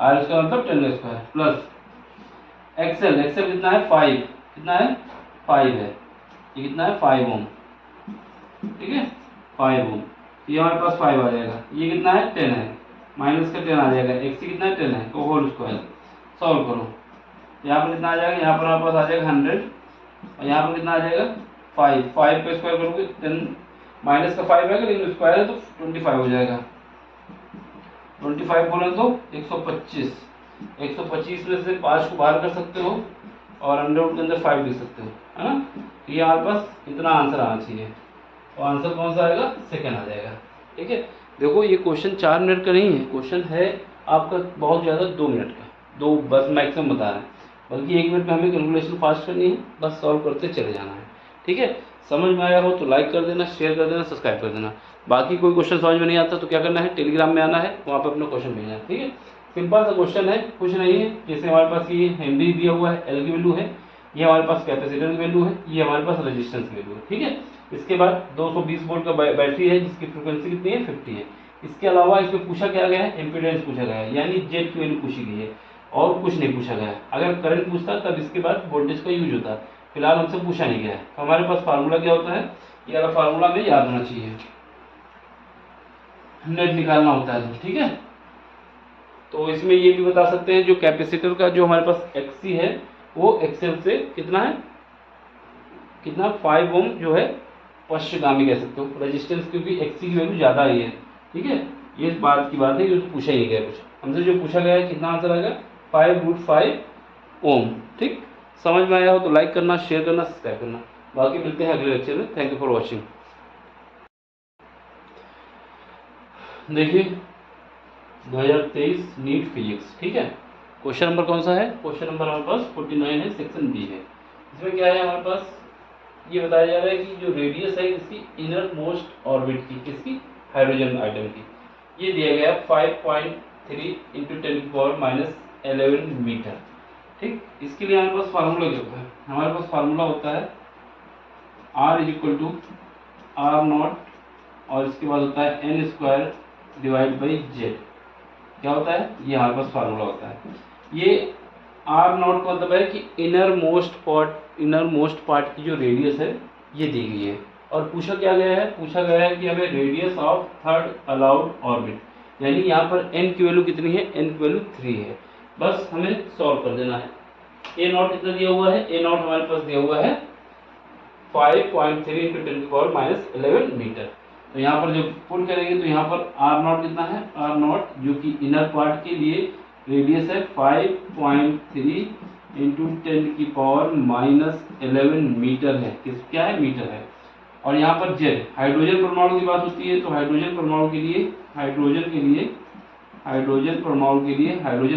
r इसका मतलब 10 का स्क्वायर प्लस एक्सएल, एक्सएल कितना है 5, कितना है 5 है, ये कितना है 5 ओम, ठीक है 5 ओम, ये हमारे पास 5 आ जाएगा। ये कितना है 10 है, माइनस का 10 आ जाएगा, x कितना है 10 है तो होल स्क्वायर सॉल्व करो, यहाँ पर कितना आ जाएगा, यहाँ पर हमारे पास आ जाएगा 100 और यहाँ पर कितना आ जाएगा 5, 5 का स्क्वायर करोगे 10 माइनस का 5 आएगा लेकिन स्क्वायर है तो 25 हो जाएगा। 25 बोले तो 125, 125 में से 5 को बाहर कर सकते हो और अंडर रूट के अंदर 5 लिख सकते हो, है ना। तो ये हमारे पास इतना आंसर आना चाहिए, और आंसर कौन सा आएगा, सेकंड आ जाएगा। ठीक है, देखो ये क्वेश्चन 4 मिनट का नहीं है, क्वेश्चन है आपका बहुत ज़्यादा 2 मिनट का, 2 बस मैक्सिमम बता रहे हैं, बल्कि 1 मिनट में हमें कैलकुलेशन फास्ट करनी है, बस सॉल्व करते चले जाना है। ठीक है, समझ में आया हो तो लाइक कर देना, शेयर कर देना, सब्सक्राइब कर देना। बाकी कोई क्वेश्चन समझ में नहीं आता तो क्या करना है, टेलीग्राम में आना है, वहाँ पर अपना क्वेश्चन भेजना है। ठीक है, सिंपल सा क्वेश्चन है, कुछ नहीं है। जैसे हमारे पास ये हेनरी दिया हुआ है, एल की वैल्यू है, ये हमारे पास कैपेसिटर की वैल्यू है, ये हमारे पास रेजिस्टेंस की वैल्यू है। ठीक है, इसके बाद 220 वोल्ट का बैटरी है जिसकी फ्रिक्वेंसी कितनी है 50 है। इसके अलावा इसमें पूछा क्या गया है, इम्पीडेंस पूछा गया है, यानी जेड की वैल्यू पूछी गई है और कुछ नहीं पूछा गया है। अगर करंट पूछता तब इसके बाद वोल्टेज का यूज होता, फिलहाल हमसे पूछा नहीं गया है। तो हमारे पास फार्मूला क्या होता है, ये वाला फार्मूला में याद होना चाहिए, नेट निकालना होता है। ठीक है, तो इसमें ये भी बता सकते हैं जो कैपेसिटर का जो हमारे पास एक्सी है वो एक्सएल से कितना है, कितना 5 ओम जो है पश्चगामी कह सकते हो रेजिस्टेंस, क्योंकि एक्सी की वैल्यू ज़्यादा ही है। ठीक है, ये इस बात की बात है, ये तो पूछा ही नहीं गया कुछ हमसे, जो पूछा गया है कितना आंसर आएगा 5√5 ओम। ठीक, समझ में आया हो तो लाइक करना, शेयर करना, सब्सक्राइब करना। बाकी मिलते हैं अगले लेक्चर में। Thank you for watching. देखिए 2023 नीट फिजिक्स। ठीक है, क्वेश्चन नंबर कौन सा है, क्वेश्चन नंबर हमारे पास 49 है, सेक्शन बी है। इसमें क्या है हमारे पास, ये बताया जा रहा है कि जो रेडियस है इसकी इनर मोस्ट ऑर्बिट की, किसकी, हाइड्रोजन आइटम की, ये दिया गया 5.3 × 10⁻11 मीटर। ठीक, इसके लिए हमारे पास फार्मूला क्या होता है, हमारे पास फार्मूला होता है R = R0 और इसके बाद होता है n² / z। क्या होता है, ये हमारे पास फार्मूला होता है। ये R0 का मतलब है कि इनर मोस्ट पार्ट की जो रेडियस है ये दी गई है। और पूछा क्या गया है, पूछा गया है कि हमें radius of third allowed orbit, यानी यहाँ पर n की वैल्यू कितनी है, n की वैल्यू 3 है। बस हमें सॉल्व कर देना है। a0 कितना दिया हुआ है, a0 हमारे पास दिया हुआ है 5.3 × 10⁻11 मीटर। तो यहाँ पर जब पुट करेंगे तो यहाँ पर R0 कितना है, R0 जो कि इनर पार्ट के लिए रेडियस है 5.3 × 10⁻11 मीटर है, किस क्या है, मीटर है। और यहाँ पर Z हाइड्रोजन परमाणु की बात होती है, तो हाइड्रोजन परमाणु के लिए हाइड्रोजन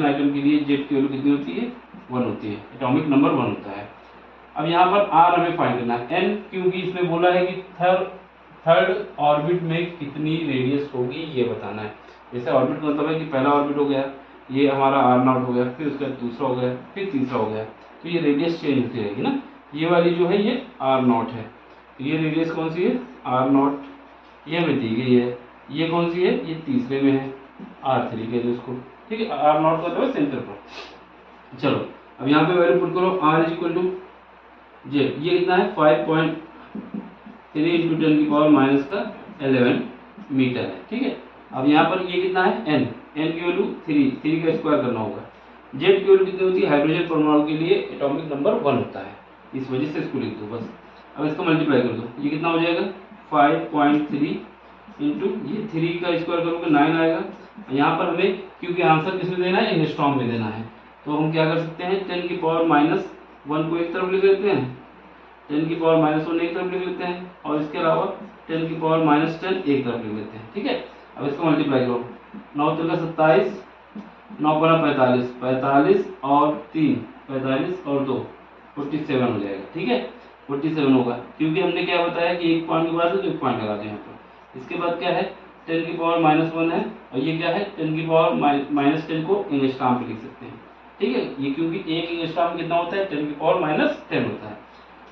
आइटम के लिए Z की वैल्यू कितनी होती है, 1 होती है, एटॉमिक नंबर 1 होता है। अब यहाँ पर R हमें फाइंड करना है, n क्योंकि इसमें बोला है कि थर्ड ऑर्बिट में कितनी रेडियस होगी ये बताना है। जैसे ऑर्बिट का मतलब है कि पहला ऑर्बिट हो गया, ये हमारा R0 हो गया, फिर उसका दूसरा हो गया, फिर तीसरा हो गया, तो ये रेडियस चेंज होती रहेगी ना। ये वाली जो है ये R0 है, तो ये रेडियस कौन सी है, R0, ये हमें दी गई है। ये कौन सी है, ये तीसरे में है, R3 के लिए उसको। ठीक है, R0 का मतलब सेंटर पर। चलो अब यहाँ पे वैल्यू पुट करो, R = Z, ये कितना है 5.3 × 10⁻11 मीटर है। ठीक है, अब यहाँ पर ये कितना है n की वैल्यू 3 का स्क्वायर करना होगा। Z की वैल्यू कितनी होती है, हाइड्रोजन परमाणु के लिए एटॉमिक नंबर 1 होता है, इस वजह से इसको लिख दो बस। अब इसका मल्टीप्लाई कर दो, ये कितना हो जाएगा 5.3 इंटू ये 3 का स्क्वायर करोगे 9 आएगा। यहाँ पर हमें क्योंकि आंसर किसमें देना है, एंगस्ट्रॉम में देना है, तो हम क्या कर सकते हैं 10 की पावर -1 को एक तरफ लिख लेते हैं, 10 की पावर -1 एक तरफ लिख लेते हैं, और इसके अलावा 10 की पावर -10 एक तरफ लिख लेते हैं। ठीक है, अब इसको मल्टीप्लाई करो, 9 3 27, 9 5 45, 45 और 3 45 और 2 47 हो जाएगा। ठीक है, 47 होगा, क्योंकि हमने क्या बताया कि एक पॉइंट के बाद है तो एक पॉइंट लगा दो यहाँ पर। इसके बाद क्या है 10 की पावर -1 है, और ये क्या है 10 की पावर -10 को एंगस्ट्रॉम पे लिख सकते हैं। ठीक है, ये क्योंकि एक एंगस्ट्रॉम कितना होता है 10 की पावर -10 होता है।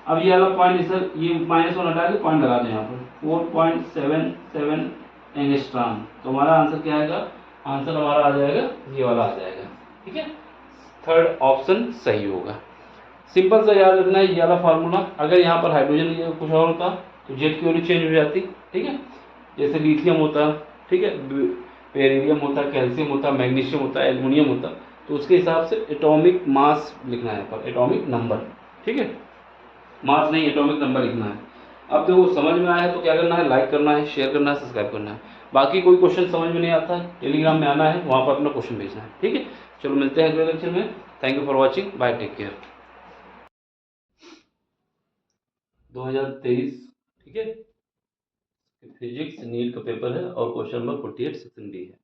अब ये वाला पॉइंट सर ये -1 हटा के पॉइंट लगा दो यहाँ पर 4.77 एंगस्ट्रॉम, तो हमारा आंसर क्या आएगा, आंसर हमारा आ जाएगा ये वाला आ जाएगा। ठीक है, थर्ड ऑप्शन सही होगा। सिंपल सा याद रखना है ये वाला फार्मूला। अगर यहाँ पर हाइड्रोजन की जगह कुछ और होता तो जेड की वैल्यू चेंज हो जाती। ठीक है, जैसे लिथियम होता, ठीक है, बेरिलियम होता, कैल्शियम होता, मैग्नीशियम होता, एल्युमिनियम होता, तो उसके हिसाब से एटॉमिक मास लिखना है पर एटॉमिक नंबर। ठीक है, मास नहीं एटॉमिक नंबर लिखना है। अब देखो समझ में आया है तो क्या करना है, लाइक करना है, शेयर करना है, सब्सक्राइब करना है। बाकी कोई क्वेश्चन समझ में नहीं आता है टेलीग्राम में आना है, वहाँ पर अपना क्वेश्चन भेजना है। ठीक है, चलो मिलते हैं अगले लेक्चर में। Thank you for watching, bye, take care. 2023, ठीक है, फिजिक्स नीट का पेपर है और क्वेश्चन नंबर 48 सेक्शन बी है।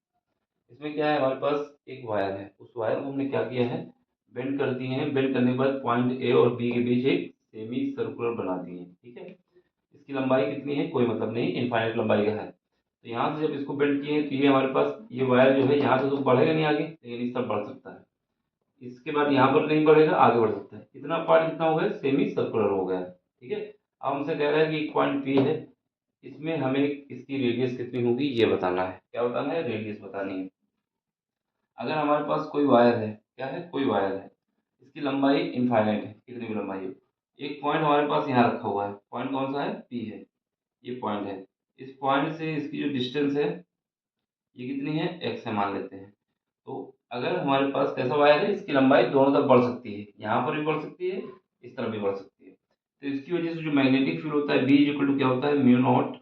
इसमें क्या है, हमारे पास एक वायर है, उस वायर को हमने क्या किया है, बेंड कर दिए हैं। बेंड करने के बाद पॉइंट ए और बी के बीच एक सेमी सर्कुलर बना दिए हैं। ठीक है, इसकी लंबाई कितनी है कोई मतलब नहीं, इनफाइनाइट लंबाई का है। तो यहाँ से जब इसको बेंड किए तो ये हमारे पास ये वायर जो है यहाँ से तो बढ़ेगा नहीं आगे, लेकिन इस तरफ बढ़ सकता है। इसके बाद यहाँ पर नहीं बढ़ेगा, आगे बढ़ सकता है। इतना पार्ट कितना हो गया, सेमी सर्कुलर हो गया। ठीक है, अब हमसे कह रहा है कि एक पॉइंट पी है, इसमें हमें इसकी रेडियस कितनी होगी ये बताना है। क्या बताना है, रेडियस बतानी है। अगर हमारे पास कोई वायर है, क्या है, कोई वायर है, इसकी लंबाई इनफाइनाइट है, कितनी भी लंबाई हो। एक पॉइंट हमारे पास यहाँ रखा हुआ है, पॉइंट कौन सा है, पी है, ये पॉइंट है। इस पॉइंट से इसकी जो डिस्टेंस है ये कितनी है, एक्स है मान लेते हैं। तो अगर हमारे पास कैसा वायर है, इसकी लंबाई दोनों तरफ बढ़ सकती है, यहाँ पर भी बढ़ सकती है, इस तरफ भी बढ़ सकती है। तो इसकी वजह से जो मैग्नेटिक फील्ड होता है बी इक्वल टू क्या होता है, म्यू नॉट,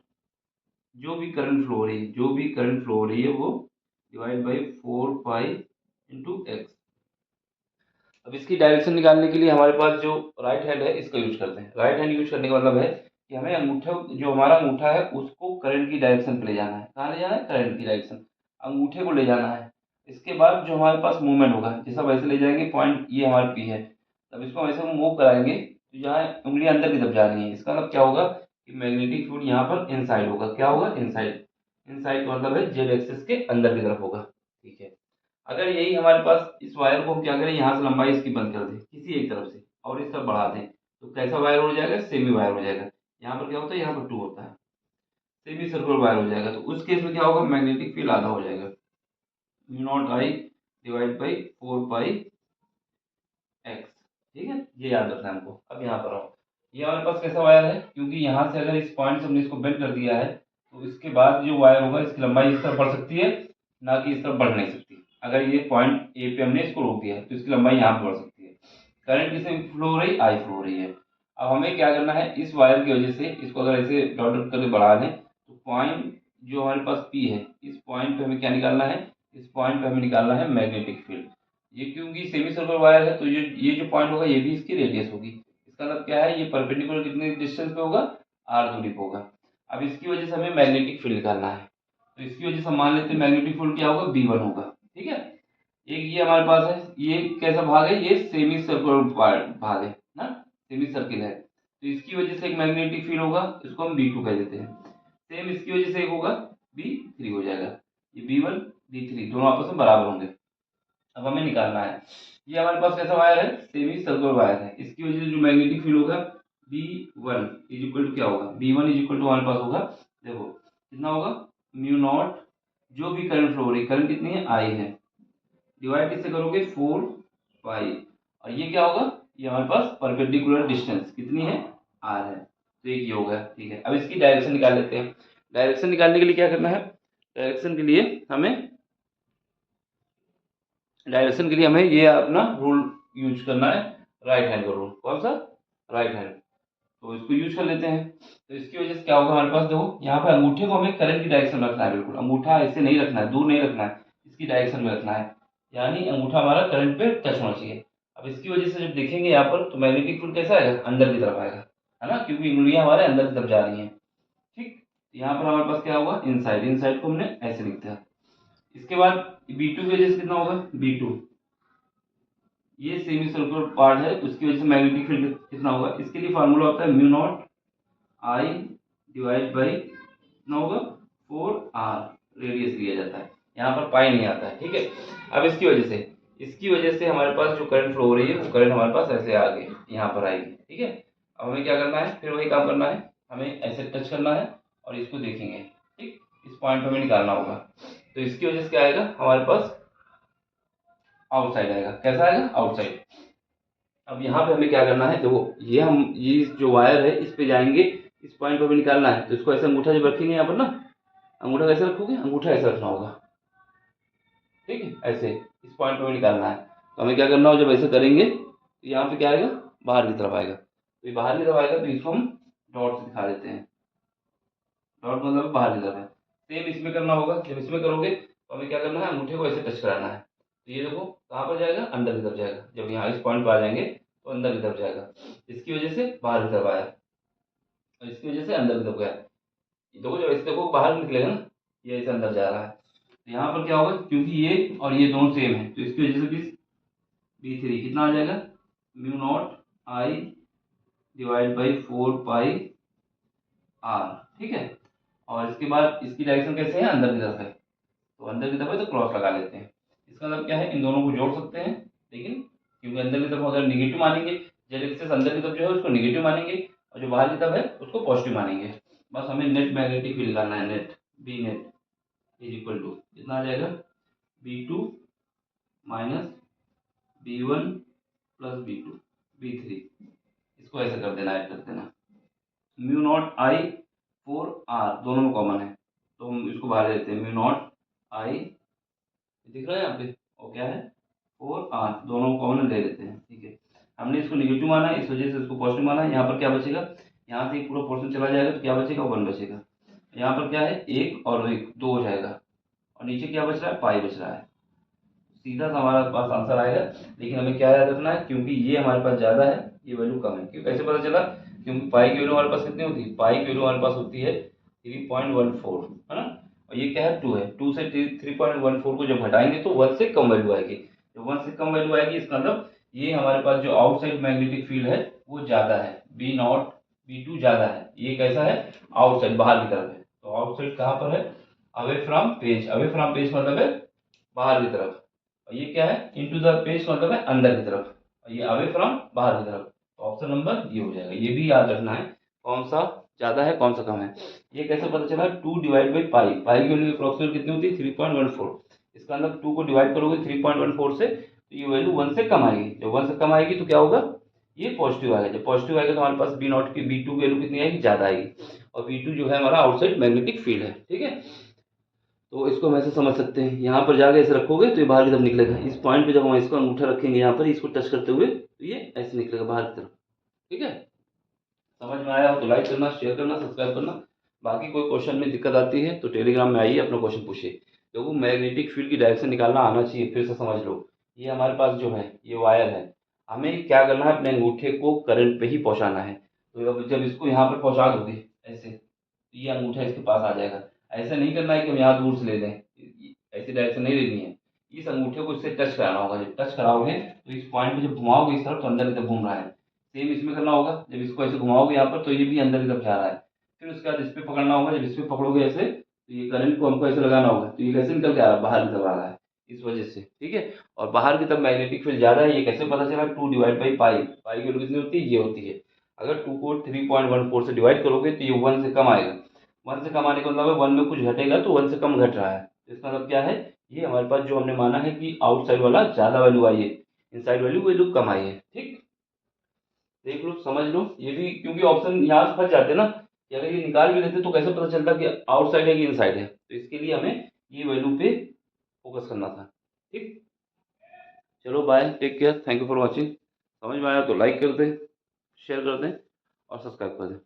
जो भी करंट फ्लो हो रही है, जो भी करंट फ्लो हो रही है वो divide by 4 pi into x. अब इसकी डायरेक्शन निकालने के लिए हमारे पास जो राइट हैंड है इसका यूज करते हैं। राइट हैंड यूज करने का मतलब है कि हमें अंगूठा, जो हमारा अंगूठा है उसको करंट की डायरेक्शन पे ले जाना है। कहाँ ले जाना है, करंट की डायरेक्शन, अंगूठे को ले जाना है। इसके बाद जो हमारे पास मूवमेंट होगा, जैसा वैसे ले जाएंगे, पॉइंट ये हमारे पी है, तब इसको वैसे मूव कराएंगे तो यहाँ उंगली अंदर की तरफ जा रही है, इसका मतलब क्या होगा कि मैग्नेटिक फील्ड यहाँ पर इनसाइड होगा। क्या होगा, इनसाइड। इनसाइड का मतलब है जेड एक्सिस के अंदर की तरफ होगा। ठीक है, अगर यही हमारे पास इस वायर को हम क्या करें, यहाँ से लंबाई इसकी बंद कर दें किसी एक तरफ से और इस तरफ बढ़ा दें, तो कैसा वायर हो जाएगा, सेमी वायर हो जाएगा। यहाँ पर क्या होता है, यहाँ पर 2 होता है, सेमी सर्कुलर वायर हो जाएगा। तो उस केस में क्या होगा, मैग्नेटिक फील्ड आधा हो जाएगा, mu not I divide by 4 pi x. ठीक है, ये याद रखना है हमको। अब यहाँ पर आओ, ये हमारे पास कैसा वायर है, क्योंकि यहाँ से अगर इस पॉइंट से हमने इसको बेंड कर दिया है तो इसके बाद जो वायर होगा इसकी लंबाई इस तरफ बढ़ सकती है, ना कि इस तरफ बढ़ नहीं सकती। अगर ये पॉइंट ए पे हमने इसको रोक दिया है तो इसकी लंबाई यहाँ पे बढ़ सकती है। करंट किसे फ्लो हो रही, आई फ्लो हो रही है। अब हमें क्या करना है, इस वायर की वजह से इसको अगर ऐसे डॉट डॉट करके बढ़ा दें तो पॉइंट जो हमारे पास पी है, इस पॉइंट पे हमें क्या निकालना है, इस पॉइंट पे हमें निकालना है मैग्नेटिक फील्ड। ये क्योंकि सेमी सर्कुलर वायर है तो ये जो पॉइंट होगा ये भी इसकी रेडियस होगी। इसका मतलब क्या है, ये परपेंडिकुलर कितने डिस्टेंस पे होगा, आर दूरी पे होगा। अब इसकी वजह से हमें मैग्नेटिक फील्ड निकालना है, तो इसकी वजह से हम मान लेते हैं मैग्नेटिक फील्ड क्या होगा, B1 होगा। ठीक है, एक ये हमारे पास है, ये कैसा भाग है, ये सेमी सर्कुलर भाग है ना, सेमी सर्किल है, तो इसकी वजह से एक मैग्नेटिक फील्ड होगा, इसको हम B2 कह देते हैं। सेम इसकी वजह से एक होगा, B3 हो जाएगा। ये B1 B3 दोनों आपस में बराबर होंगे। अब हमें निकालना है, ये हमारे पास कैसा वायर है, सेमी सर्कुलर वायर है, इसकी वजह से जो मैग्नेटिक फील्ड होगा B1 इज इक्वल टू क्या होगा, B1 इज इक्वल टू हमारे पास होगा, देखो कितना होगा, म्यू नॉट, जो भी करंट फ्लो हो रही, करंट कितनी है, आई है, डिवाइड इससे करोगे 4 पाई, और ये क्या होगा, ये हमारे पास परपेंडिकुलर डिस्टेंस कितनी है, आर है, तो एक ये होगा। ठीक है, अब इसकी डायरेक्शन निकाल लेते हैं। डायरेक्शन निकालने के लिए क्या करना है, डायरेक्शन के लिए हमें ये अपना रूल यूज करना है, राइट हैंड का रूल। कौन सा? Right hand. तो इसको यूज कर लेते हैं। तो इसकी वजह से क्या होगा हमारे पास, देखो यहाँ पे अंगूठे को हमें करंट की डायरेक्शन में रखना है, बिल्कुल अंगूठा ऐसे नहीं रखना है, दूर नहीं रखना है, इसकी डायरेक्शन में रखना है, यानी अंगूठा हमारा करंट पे टच होना चाहिए। अब इसकी वजह से जब देखेंगे यहाँ पर तो मैग्नेटिक फील्ड कैसा आएगा, अंदर की तरफ आएगा, है ना, क्योंकि उंगलियां हमारे अंदर की तरफ जा रही हैं। ठीक, यहाँ पर हमारे पास क्या होगा, इनसाइड, इनसाइड को हमने ऐसे लिख दिया। इसके बाद B2 की वजह से कितना होगा, B2 ये सेमी सर्कुलर पार्ट है, उसकी वजह से मैग्नेटिक फील्ड कितना होगा, इसके लिए फार्मूला होता है mu naught I divide by कितना होगा 4R रेडियस लिया जाता है, यहाँ पर पाई नहीं आता है। ठीक है, अब इसकी वजह से हमारे पास जो करंट फ्लो हो रही है वो करंट हमारे पास ऐसे आगे यहाँ पर आएगी। ठीक है, अब हमें क्या करना है, फिर वही काम करना है, हमें ऐसे टच करना है और इसको देखेंगे। ठीक, इस पॉइंट पर हमें निकालना होगा। तो इसकी वजह से क्या आएगा हमारे पास, आउटसाइड आएगा। कैसा आएगा, आउटसाइड। अब यहाँ पे हमें क्या करना है, देखो ये जो वायर है इस पे जाएंगे, इस पॉइंट पर भी निकालना है। तो इसको ऐसे अंगूठा जब रखेंगे यहाँ पर ना, अंगूठा कैसे रखोगे, अंगूठा ऐसे रखना होगा। ठीक है, ऐसे इस पॉइंट पर भी निकालना है। तो हमें क्या करना होगा, जब ऐसे करेंगे तो यहाँ पे क्या आएगा, बाहर की तरफ आएगा। तो ये बाहर की तरफ आएगा तो इसको हम डॉट से दिखा देते हैं। डॉट मतलब बाहर की तरफ है। सेम इसमें करना होगा, जब इसमें करोगे तो हमें क्या करना है, अंगूठे को ऐसे टच कराना है। तो ये देखो कहाँ पर जाएगा, अंदर की तरफ जाएगा। जब यहाँ इस पॉइंट पर आ जाएंगे तो अंदर की तरफ जाएगा, इसकी वजह से बाहर की तरफ आया और इसकी वजह से अंदर की तरफ गया। देखो जब ऐसे देखो बाहर निकलेगा ना, ये ऐसे अंदर जा रहा है। तो यहाँ पर क्या होगा, क्योंकि ये और ये दोनों सेम है तो इसकी वजह से भी B3 कितना आ जाएगा, mu naught I divide by 4πR। ठीक है, और इसके बाद इसकी डायरेक्शन कैसे है, अंदर की तरफ है। तो अंदर की तरफ है तो क्रॉस लगा लेते हैं। इसका मतलब क्या है, इन दोनों को जोड़ सकते हैं, लेकिन क्योंकि अंदर की तरफ अगर निगेटिव मानेंगे, जेड एक्सिस अंदर की तरफ जो है उसको निगेटिव मानेंगे और जो बाहर की तरफ है उसको पॉजिटिव मानेंगे। बस हमें नेट मैग्नेटिक फील्ड निकालना है, net b net is equal to कितना आ जाएगा, B2 minus B1 plus B2 B3। इसको ऐसे कर देना, ऐड कर देना। म्यू नॉट I 4R दोनों में कॉमन है तो हम इसको बाहर लेते हैं। म्यू नॉट I दिख रहा है यहाँ पे, और क्या है 4R, दोनों कॉमन ले लेते हैं। ठीक है, हमने इसको निगेटिव माना है, इस वजह से इसको पॉजिटिव माना है। यहाँ पर क्या बचेगा, यहाँ से पूरा पोर्शन चला जाएगा तो क्या बचेगा, 1 बचेगा। यहाँ पर क्या है, 1 और 1 2 हो जाएगा और नीचे क्या बच रहा है, पाई बच रहा है। सीधा सा हमारा पास आंसर आएगा। लेकिन हमें क्या याद रखना है, क्योंकि ये हमारे पास ज़्यादा है, ये वैल्यू कम है। क्यों, कैसे पता चला, क्योंकि पाई की वैल्यू हमारे पास कितनी होती है, पाई की वैल्यू हमारे पास होती है 3.14, है ना, और ये क्या है 2 है। 2 से 3.14 को जब घटाएंगे तो 1 से कम वैल्यू आएगी। जब 1 से कम वैल्यू आएगी इसका मतलब ये हमारे पास जो आउटसाइड मैग्नेटिक फील्ड है वो ज़्यादा है, B0 B2 ज़्यादा है। ये कैसा है, आउटसाइड, बाहर की तरफ है। तो आउटसाइड कहाँ पर है, away from page. Away from page मतलब है बाहर की तरफ, और ये क्या है, इनटू द पेज मतलब है अंदर की तरफ, और ये अवे फ्रॉम बाहर की तरफ। तो ऑप्शन नंबर ये हो जाएगा। ये भी याद रखना है कौन सा ज़्यादा है कौन सा कम है। ये कैसे पता चला, 2 डिवाइड बाई पाई, पाई की वैल्यू अप्रोक्सीमेट कितनी होती है 3.14। इसका मतलब 2 को डिवाइड करोगे 3.14 से तो ये वैल्यू 1 से कम आएगी। जब 1 से कम आएगी तो क्या होगा, ये पॉजिटिव आएगा। जब पॉजिटिव आएगा तो हमारे पास B0 की B2 की वैल्यू कितनी आएगी, ज़्यादा आएगी, और B2 जो है हमारा आउटसाइड मैग्नेटिक फील्ड है। ठीक है, तो इसको हम ऐसे समझ सकते हैं, यहाँ पर जाके ऐसे रखोगे तो ये बाहर की तरफ निकलेगा। इस पॉइंट पे जब हम इसको अंगूठा रखेंगे यहाँ पर, इसको टच करते हुए तो ये ऐसे निकलेगा बाहर की तरफ। ठीक है, समझ में आया हो तो लाइक करना, शेयर करना, सब्सक्राइब करना। बाकी कोई क्वेश्चन में दिक्कत आती है तो टेलीग्राम में आइए, अपना क्वेश्चन पूछिए। देखो मैग्नेटिक फील्ड की डायरेक्शन निकालना आना चाहिए। फिर से समझ लो, ये हमारे पास जो है ये वायर है, हमें क्या करना है, अपने अंगूठे को करंट पे ही पहुँचाना है। तो अब जब इसको यहाँ पर पहुँचा दोगे ऐसे, तो ये अंगूठा इसके पास आ जाएगा। ऐसा नहीं करना है कि हम यहाँ दूर से ले लें, ऐसी डायरेक्शन नहीं लेनी है। इस अंगूठे को इससे टच कराना होगा। जब टच कराओगे तो इस पॉइंट पे जब घुमाओगे इस तरफ तो अंदर की तरफ घूम रहा है। सेम इसमें करना होगा, जब इसको ऐसे घुमाओगे यहाँ पर तो ये भी अंदर की तरफ जा रहा है। फिर उसके बाद इस पर पकड़ना होगा, जब इस पर पकड़ोगे ऐसे तो ये करंट को हमको ऐसे लगाना होगा तो ये कैसे निकल के आ रहा है, बाहर की तरफ आ रहा है, इस वजह से। ठीक है, और बाहर की तरफ मैग्नेटिक फील्ड ज़्यादा है। ये कैसे पता चला, 2 डिवाइड बाई पाई, पाई की वैल्यू कितनी होती है, ये होती है। अगर 2 को 3.14 से डिवाइड करोगे तो ये 1 से कम आएगा। 1 से कम आने का मतलब है 1 में कुछ घटेगा तो 1 से कम घट रहा है। तो इसका मतलब क्या है, ये हमारे पास जो हमने माना है कि आउटसाइड वाला ज़्यादा वैल्यू आई है, इनसाइड वैल्यू कम आई है। ठीक, देख लो समझ लो। ये भी क्योंकि ऑप्शन यहाँ से फंस जाते हैं ना, कि अगर ये निकाल भी देते तो कैसे पता चलता कि आउटसाइड है कि इनसाइड है। तो इसके लिए हमें ये वैल्यू पे फोकस करना था। ठीक, चलो bye, take care, thank you for watching. समझ में आया तो लाइक कर दें, शेयर कर दें और सब्सक्राइब कर दें।